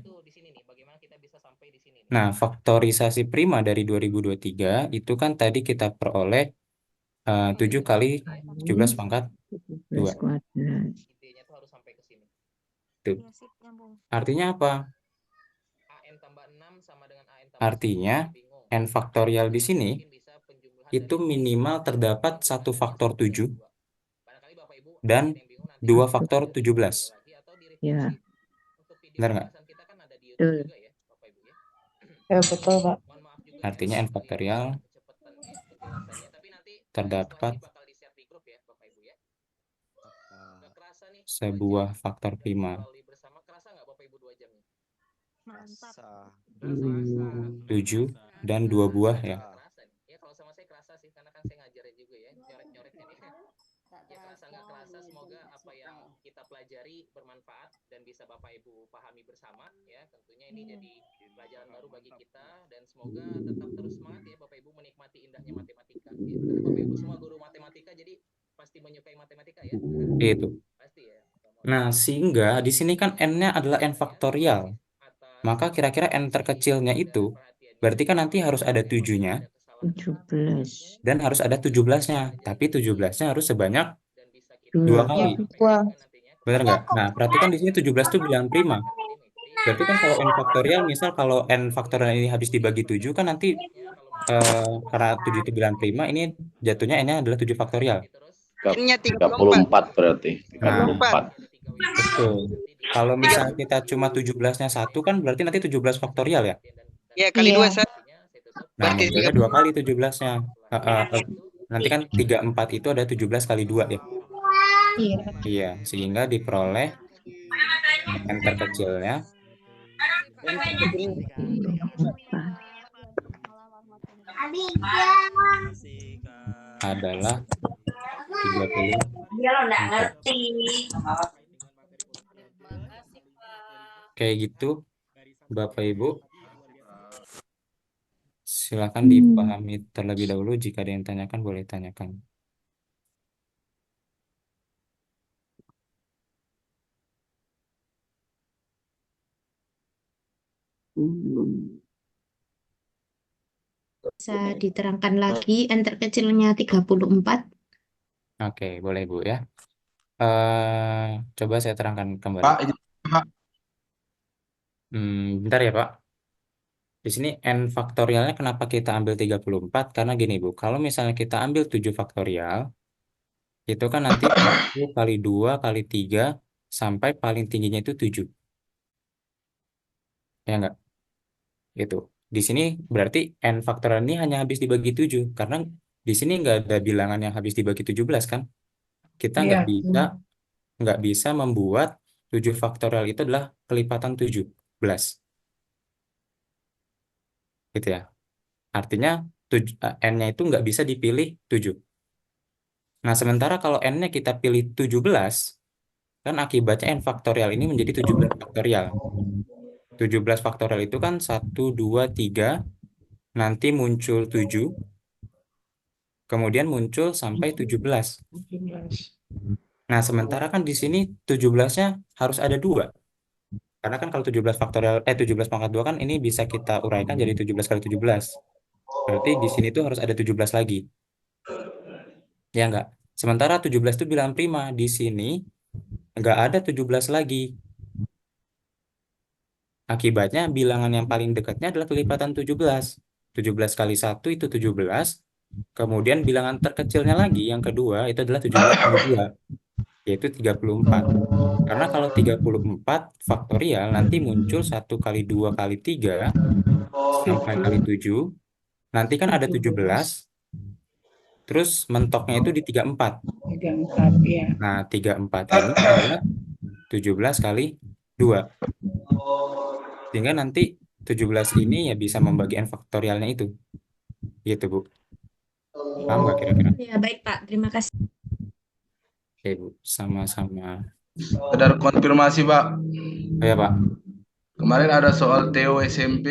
Nah, faktorisasi prima dari 2023 itu kan tadi kita peroleh 7 kali 17 pangkat 2. 17 kuadrat. Tuh. Artinya apa? Artinya N faktorial di sini itu minimal terdapat 1 faktor 7 dan 2 faktor 17. Ya, Benar nggak? betul. Ya, betul, Pak. Artinya N faktorial terdapat sebuah faktor prima 7 dan 2 buah ya. Semoga apa yang kita pelajari bermanfaat dan bisa Bapak Ibu pahami bersama ya. Tentunya ini jadi pelajaran baru bagi kita dan semoga tetap terus semangat ya Bapak Ibu menikmati indahnya matematika ya. Karena Bapak Ibu semua guru matematika jadi pasti menyukai matematika ya. Itu. Pasti ya. Nah, sehingga di sini kan N-nya adalah N faktorial. Maka kira-kira N terkecilnya itu berarti kan nanti harus ada 7-nya 17. dan harus ada 17-nya. Tapi 17-nya harus sebanyak 2 kali. Wah. Benar nggak? Nah, perhatikan di sini 17 itu bilangan prima. Berarti kan kalau N faktorial, misal kalau N faktorial ini habis dibagi 7, kan nanti karena 7 itu bilangan prima, ini jatuhnya N-nya adalah 7 faktorial. N-nya 34 berarti. Nah, 34. betul. Kalau misalnya kita cuma 17-nya 1, kan berarti nanti 17 faktorial ya? Ya, kali 2 Nah, modelnya 2 kali 17-nya. Nanti kan 34 itu ada 17 kali 2 ya? Iya. Iya, sehingga diperoleh N terkecilnya adalah 30. Dia lo nggak ngerti. Kayak gitu, Bapak Ibu. Silakan dipahami terlebih dahulu. Jika ada yang tanyakan, boleh tanyakan. Bisa diterangkan lagi N terkecilnya 34. Oke, boleh Bu ya. Coba saya terangkan kembali. Pak, Pak. Bentar ya Pak. Di sini N faktorialnya kenapa kita ambil 34? Karena gini Bu, kalau misalnya kita ambil 7 faktorial, itu kan nanti 1 kali 2 kali 3 sampai paling tingginya itu 7. Ya enggak? Itu. Di sini berarti N faktorial ini hanya habis dibagi 7. Karena di sini nggak ada bilangan yang habis dibagi 17 kan? Kita nggak bisa membuat 7 faktorial itu adalah kelipatan 17. Gitu ya. Artinya N-nya itu nggak bisa dipilih 7. Nah, sementara kalau N-nya kita pilih 17, kan akibatnya N faktorial ini menjadi 17 faktorial. 17 faktorial itu kan 1, 2, 3, nanti muncul 7, kemudian muncul sampai 17. Nah, sementara kan di sini 17-nya harus ada 2. Karena kan kalau 17 faktorial 17 pangkat 2 kan ini bisa kita uraikan jadi 17 kali 17. Berarti di sini tuh harus ada 17 lagi. Ya enggak? Sementara 17 itu bilangan prima. Di sini enggak ada 17 lagi. Akibatnya bilangan yang paling dekatnya adalah kelipatan 17. 17 kali 1 itu 17. Kemudian bilangan terkecilnya lagi yang kedua itu adalah 17 kali 2, yaitu 34. Karena kalau 34 faktorial nanti muncul 1 kali 2 kali 3 sampai kali 7. Nanti kan ada 17, terus mentoknya itu di 34. 34 ya. Nah, 34 ini adalah 17 kali 2. Sehingga nanti 17 ini ya bisa membagi n faktorialnya itu. Gitu, Bu. Paham nggak kira-kira? Ya, baik, Pak. Terima kasih. Oke, Bu. Sama-sama. Sekedar konfirmasi, Pak. Oh ya, Pak. Kemarin ada soal TO SMP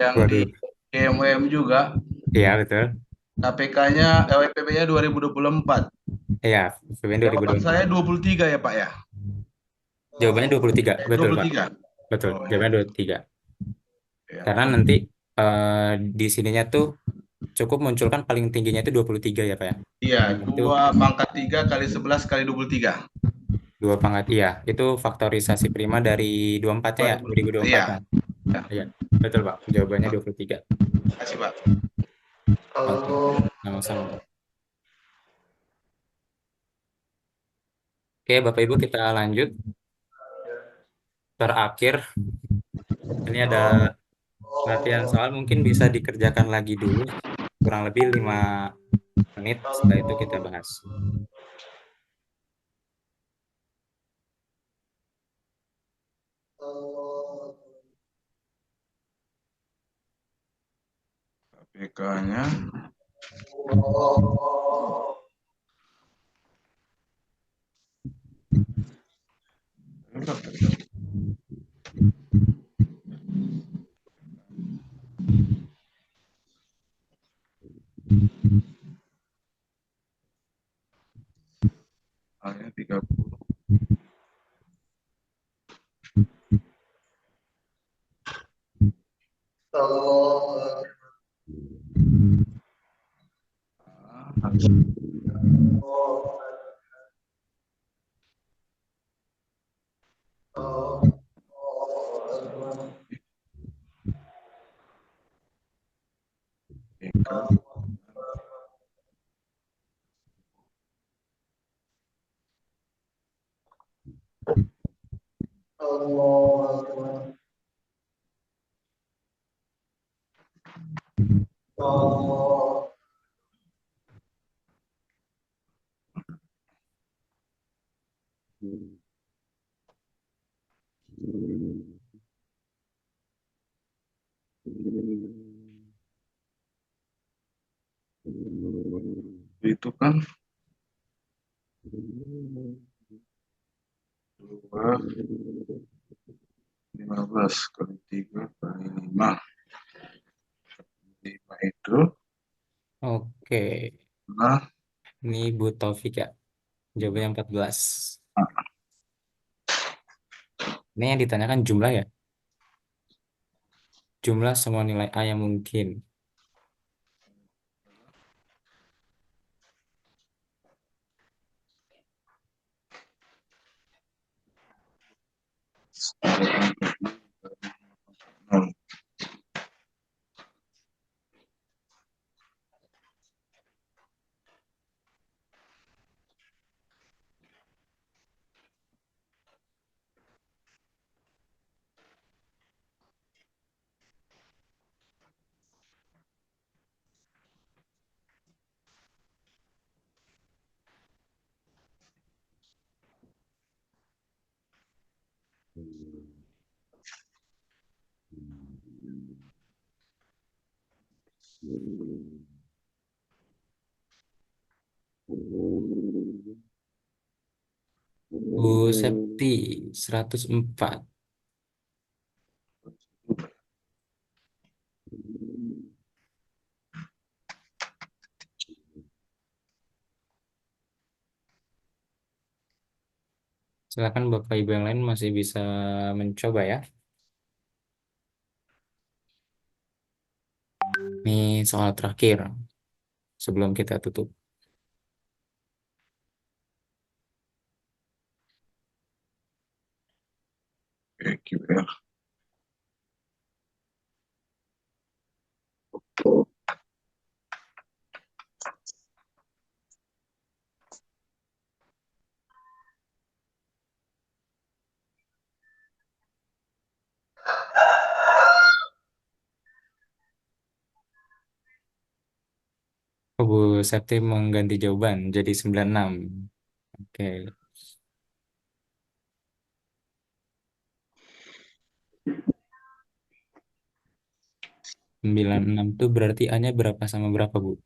yang di Waduh. KMUM juga. Iya, betul. KPK-nya, WPB-nya 2024. Iya, PBN Jawaban 2024. saya 23 ya, Pak ya? Jawabannya 23, betul, Pak. 23. Betul, Oh, jawabannya 23. ya. Karena nanti di sininya tuh cukup munculkan paling tingginya itu 23 ya, Pak ya. Iya, Itu 2 pangkat 3 kali 11 kali 23. 2 pangkat, iya. Itu faktorisasi prima dari 24-nya ya, 2024 Iya. kan. Iya, betul, Pak. Jawabannya 23. Terima kasih, Pak. Oke, sama-sama, Pak. Oke, Bapak Ibu kita lanjut. Terakhir, ini ada latihan soal mungkin bisa dikerjakan lagi dulu. Kurang lebih 5 menit, setelah itu kita bahas. KPK-nya. Hanya 30. Itu kan 2 15 kali 3 kali 5. 5 itu. Oke. Nah, ini Bu Taufik ya. Jawabannya 14. Ini yang ditanyakan jumlah ya. Jumlah semua nilai A yang mungkin. Bu Septi 104. Silakan Bapak Ibu yang lain masih bisa mencoba ya. Ini soal terakhir sebelum kita tutup. QL. Bu Septi mengganti jawaban jadi 96. Oke. 96 itu berarti A-nya berapa sama berapa, Bu?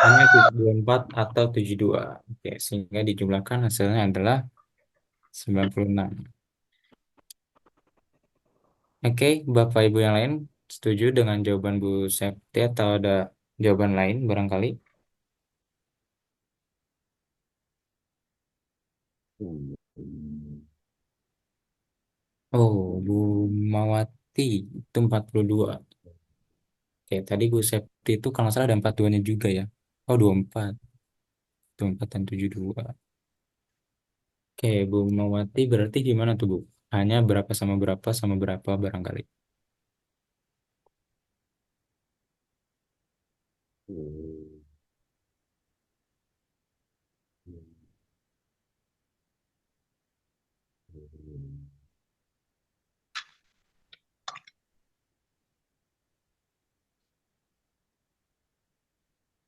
A-nya 74 atau 72. Oke, sehingga dijumlahkan hasilnya adalah 96. Oke, Bapak Ibu yang lain setuju dengan jawaban Bu Septi atau ada jawaban lain barangkali? Oh, Bu Mawati itu 42. Oke, tadi Bu Septi itu kalau nggak salah ada 42-nya juga ya. Oh, 24. 24 dan 72. Oke, Bu Mawati berarti gimana tuh, Bu? Hanya berapa sama berapa barangkali?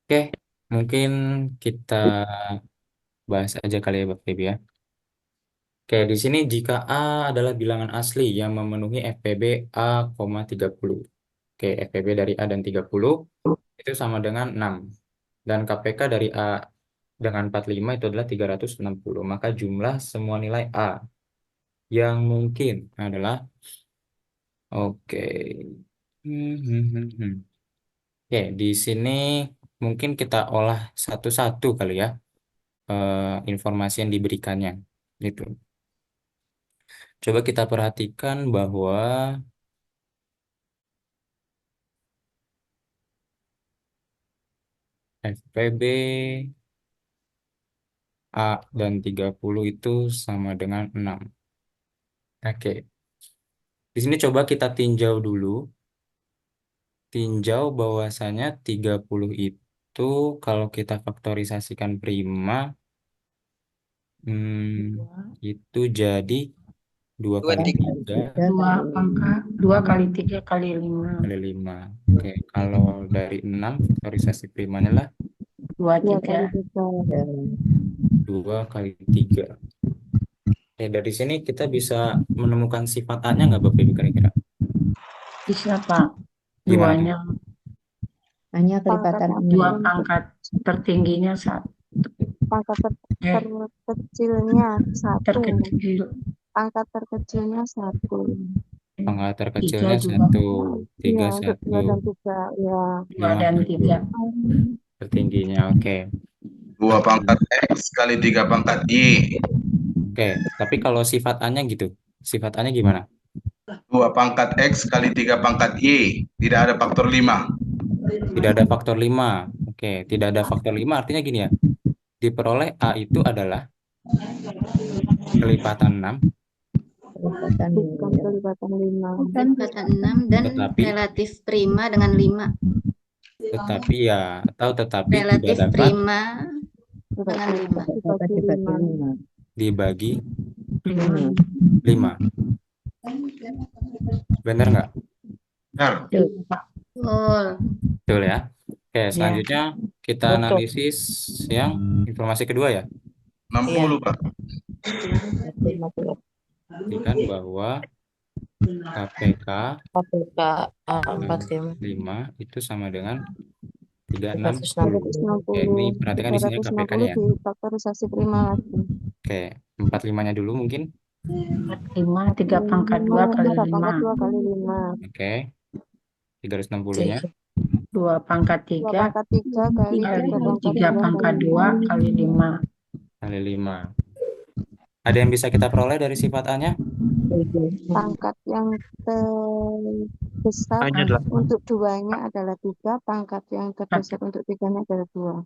Oke, mungkin kita bahas aja kali ya Bapak Ibu ya. Oke, di sini jika A adalah bilangan asli yang memenuhi FPB A,30. Oke, FPB dari A dan 30 itu sama dengan 6. Dan KPK dari A dengan 45 itu adalah 360. Maka jumlah semua nilai A yang mungkin adalah oke. Oke, di sini mungkin kita olah satu-satu kali ya informasi yang diberikannya. Gitu. Coba kita perhatikan bahwa FPB A dan 30 itu sama dengan 6. Oke. Di sini coba kita tinjau dulu. Tinjau bahwasanya 30 itu kalau kita faktorisasikan prima itu jadi 2 kali 3 2 kali 3 kali 5. kali 5. Oke, kalau dari 6 faktorisasi primanya lah 2 2 3. kali 3. 2 kali 3. Oke, dari sini kita bisa menemukan sifat A-nya nggak Bapak Ibu kira-kira? Bisa Pak. Gimana? Duanya Hanya kelipatan dua pangkat tertingginya satu. Pangkat terkecilnya 1. Terkecil. Pangkat terkecilnya 1. Pangkat terkecilnya 1, 3, 1, 2 dan 3 ya. 2 dan 3. Tertingginya, oke. 2 pangkat X kali 3 pangkat Y. Oke, tapi kalau sifat A-nya gitu, sifat A-nya gimana? 2 pangkat X kali 3 pangkat Y. Tidak ada faktor 5. Tidak ada faktor 5. Oke, tidak ada faktor 5 artinya gini ya. Diperoleh A itu adalah kelipatan 6. Bukan kelipatan 5. Bukan kelipatan 6 dan Tetapi relatif prima dengan 5. Tetapi ya, atau tetapi Relatif tidak dapat prima dengan 5. dibagi 5. Benar nggak? Benar. Betul. Betul ya. Oke, selanjutnya kita analisis yang informasi kedua ya. 60 Pak. Buktikan bahwa KPK 45 itu sama dengan 36. Oke, ini perhatikan di sini KPK-nya ya. Faktorisasi prima lagi. Oke, 45-nya dulu mungkin. 5 3 pangkat 2 kali 5. Pangkat 2 kali 5. Oke. 360-nya 2 pangkat 3 pangkat 3 kali 3 pangkat 2 kali 5. kali 5. Ada yang bisa kita peroleh dari sifat A-nya? Pangkat yang terbesar untuk 2-nya adalah 3, pangkat yang terbesar untuk 3-nya adalah 2.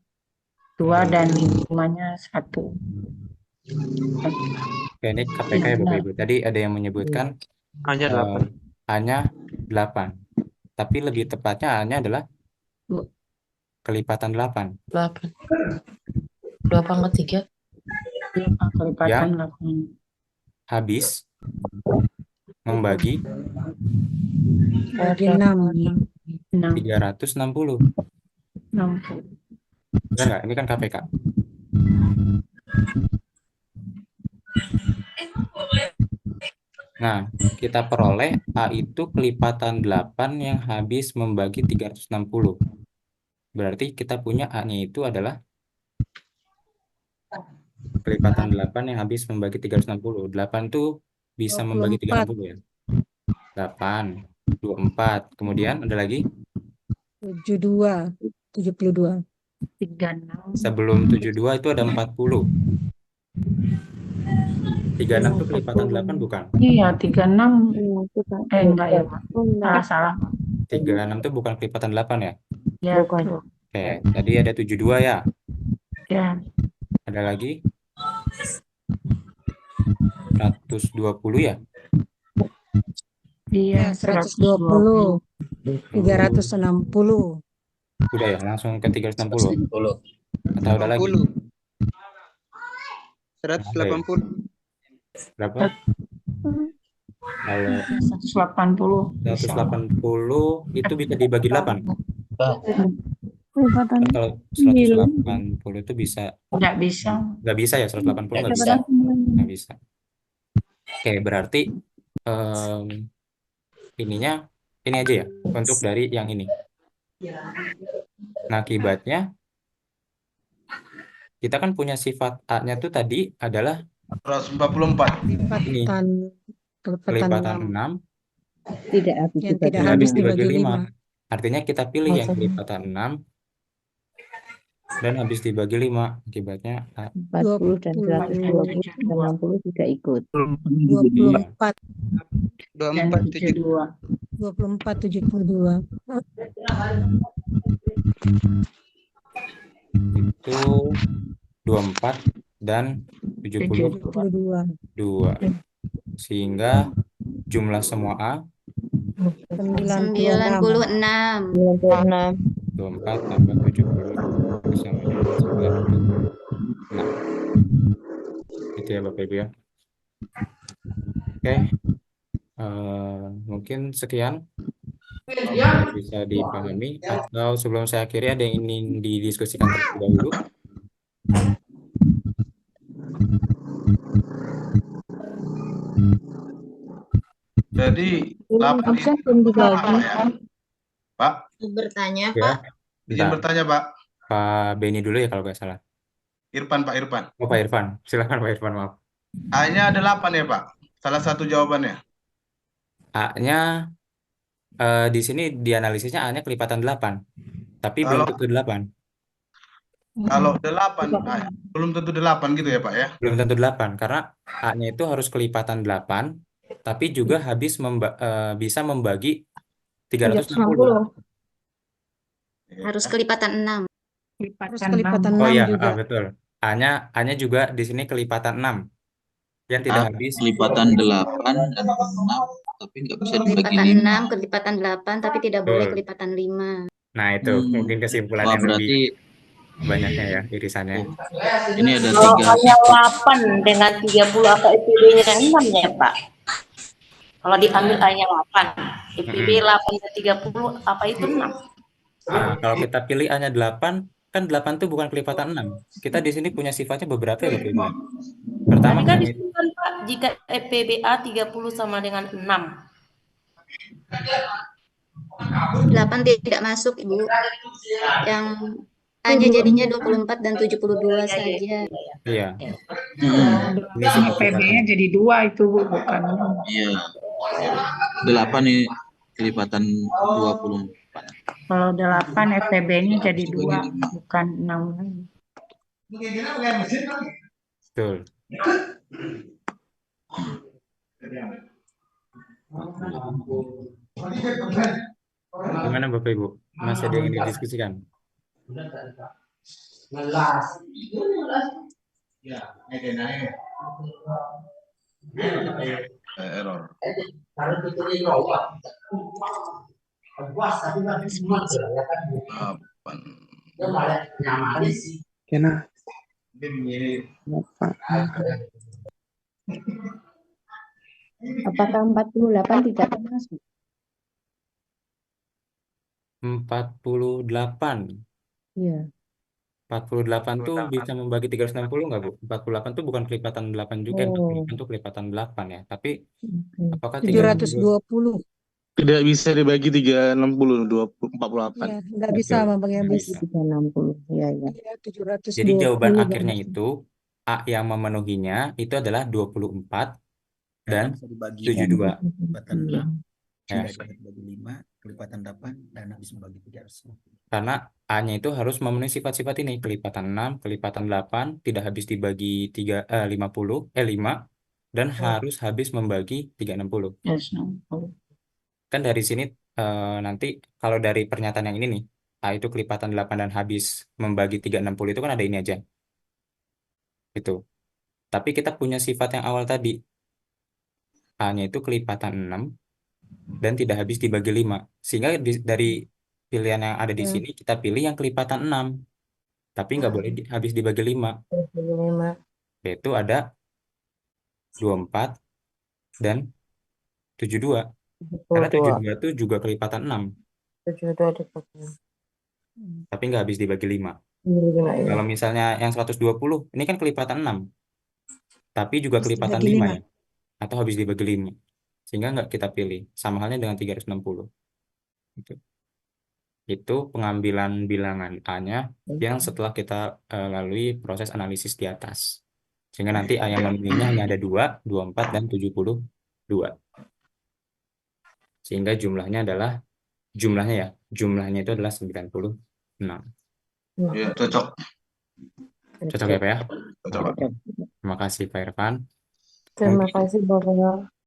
2 dan 5-nya 1. Oke, ini KPK ya Bapak Ibu. Tadi ada yang menyebutkan hanya 8. A-nya 8. Tapi lebih tepatnya A-nya adalah kelipatan 8. 8. 8 ke 3. Yang habis membagi Bagi 6. 360. Benar nggak? Ini kan KPK. Nah, kita peroleh A itu kelipatan 8 yang habis membagi 360. Berarti kita punya A-nya itu adalah kelipatan 8 yang habis membagi 360. 8 itu bisa membagi 360 ya. 8, 24. Kemudian ada lagi 72. 72. 36. sebelum 72 itu ada 40. 36 itu kelipatan 8 bukan? Iya, 36. Enggak ya, Pak. Salah. 36 itu bukan kelipatan 8 ya? Ya, betul. Oke, tadi ada 72 ya. Ya. Ada lagi 120 ya? Iya, 120. 360. Udah ya, langsung ke 360. Atau ada lagi? 180. Berapa? Kalau 180. 180 itu bisa dibagi 8. Kelipatan. Kalau 180 itu bisa. Nggak bisa. Nggak bisa ya, 180 nggak bisa. Nggak bisa. Oke, berarti ininya ini aja ya untuk dari yang ini. Nah, akibatnya kita kan punya sifat A-nya tuh tadi adalah 144. Ini kelipatan 6 Tidak habis Yang dibagi tidak habis habis dibagi dibagi 5. 5. Artinya kita pilih yang kelipatan 6 dan habis dibagi 5. Akibatnya 40 dan 120 dan 60 tidak ikut. 24. 24, 24, 72. Itu 24 dan 72. Sehingga jumlah semua A 96. 24 tambah 70 sama dengan 96. Nah, itu ya Bapak Ibu ya. Oke. Mungkin sekian yang bisa dipahami, atau sebelum saya akhiri ada yang ingin didiskusikan terlebih dahulu. Jadi 8 itu apa ya? Pak? Bertanya, Ya, Pak. Izin bertanya, Pak. Pak Beni dulu ya kalau nggak salah. Irfan, Pak Irfan. Oh, Pak Irfan. Silakan Pak Irfan, maaf. A-nya ada 8 ya, Pak? Salah satu jawabannya. A-nya di sini dianalisisnya A-nya kelipatan 8. Tapi belum tentu 8. Kalau 8, belum tentu 8 gitu ya, Pak ya? Belum tentu 8 karena A-nya itu harus kelipatan 8 tapi juga habis bisa membagi 360. Harus kelipatan 6. Harus kelipatan 6 Oh iya, juga. betul. A-nya juga di sini kelipatan 6. Yang tidak habis Kelipatan 8 dan 6 tapi nggak bisa dibagi Kelipatan 5. 6, kelipatan 8, tapi tidak boleh kelipatan 5. Nah, itu mungkin kesimpulan Wah, yang lebih berarti banyaknya ya irisannya. ini ada Kalau 3 hanya 8 dengan 30 apa FPB-nya 6 ya, Pak? Kalau diambil hanya 8, FPB 8 dan 30 apa itu 6? Nah, kalau kita pilih A-nya 8, kan 8 itu bukan kelipatan 6. Kita di sini punya sifatnya beberapa ya, Bapak Ibu. Pertama, Tadi kan disebutkan, Pak, jika FPBA 30 sama dengan 6. 8 tidak masuk, Ibu. Yang A-nya jadinya 24 dan 72 saja. Iya. Ini PB-nya jadi 2 itu, Bu, bukan. Iya. 8 nih kelipatan 24. Kalau 8 FPB-nya jadi 2, bukan 6 lagi. Betul. Gimana Bapak Ibu? Masih ada yang ingin didiskusikan? Error. 8. Kena. Apakah 48 tidak termasuk? 48. Iya. 48 tuh bisa membagi 360 nggak, Bu? 48 tuh bukan kelipatan 8 juga. Oh, 48 tuh kelipatan 8 ya. Tapi oke. apakah 360? 720. Tidak bisa dibagi 360, 48. Ya, nggak bisa Betul. Bang yang Nggak bisa. bisa. 360. Iya, iya. Iya, Jadi jawaban 720 akhirnya Bang. itu A yang memenuhinya itu adalah 24 Karena dan bisa dibagi 72. kelipatan 6, Ya. bisa dibagi 5, kelipatan 8, dan habis membagi 360. Karena A-nya itu harus memenuhi sifat-sifat ini, kelipatan 6, kelipatan 8, tidak habis dibagi 5, dan harus habis membagi 360. Kan dari sini nanti kalau dari pernyataan yang ini nih, A itu kelipatan 8 dan habis membagi 360 itu kan ada ini aja. Gitu. Tapi kita punya sifat yang awal tadi. A-nya itu kelipatan 6 dan tidak habis dibagi 5. Sehingga dari pilihan yang ada di Hmm. sini kita pilih yang kelipatan 6. Tapi nggak boleh habis dibagi 5. Yaitu ada 24 dan 72. Karena 72 itu juga kelipatan 6. 72 dibagi. Tapi nggak habis dibagi 5. Iya. Kalau misalnya yang 120, ini kan kelipatan 6. Tapi juga Habis kelipatan dibagi 5 5. ya. Atau habis dibagi 5. Sehingga nggak kita pilih. Sama halnya dengan 360. Gitu. Itu pengambilan bilangan A-nya yang setelah kita lalui proses analisis di atas. Sehingga nanti A yang memenuhinya hanya ada 2, 24, dan 72. Sehingga jumlahnya itu adalah 96. Ya, cocok. Cocok ya Pak ya? Cocok. Terima kasih Pak Irfan. Terima Mungkin kasih Bapak.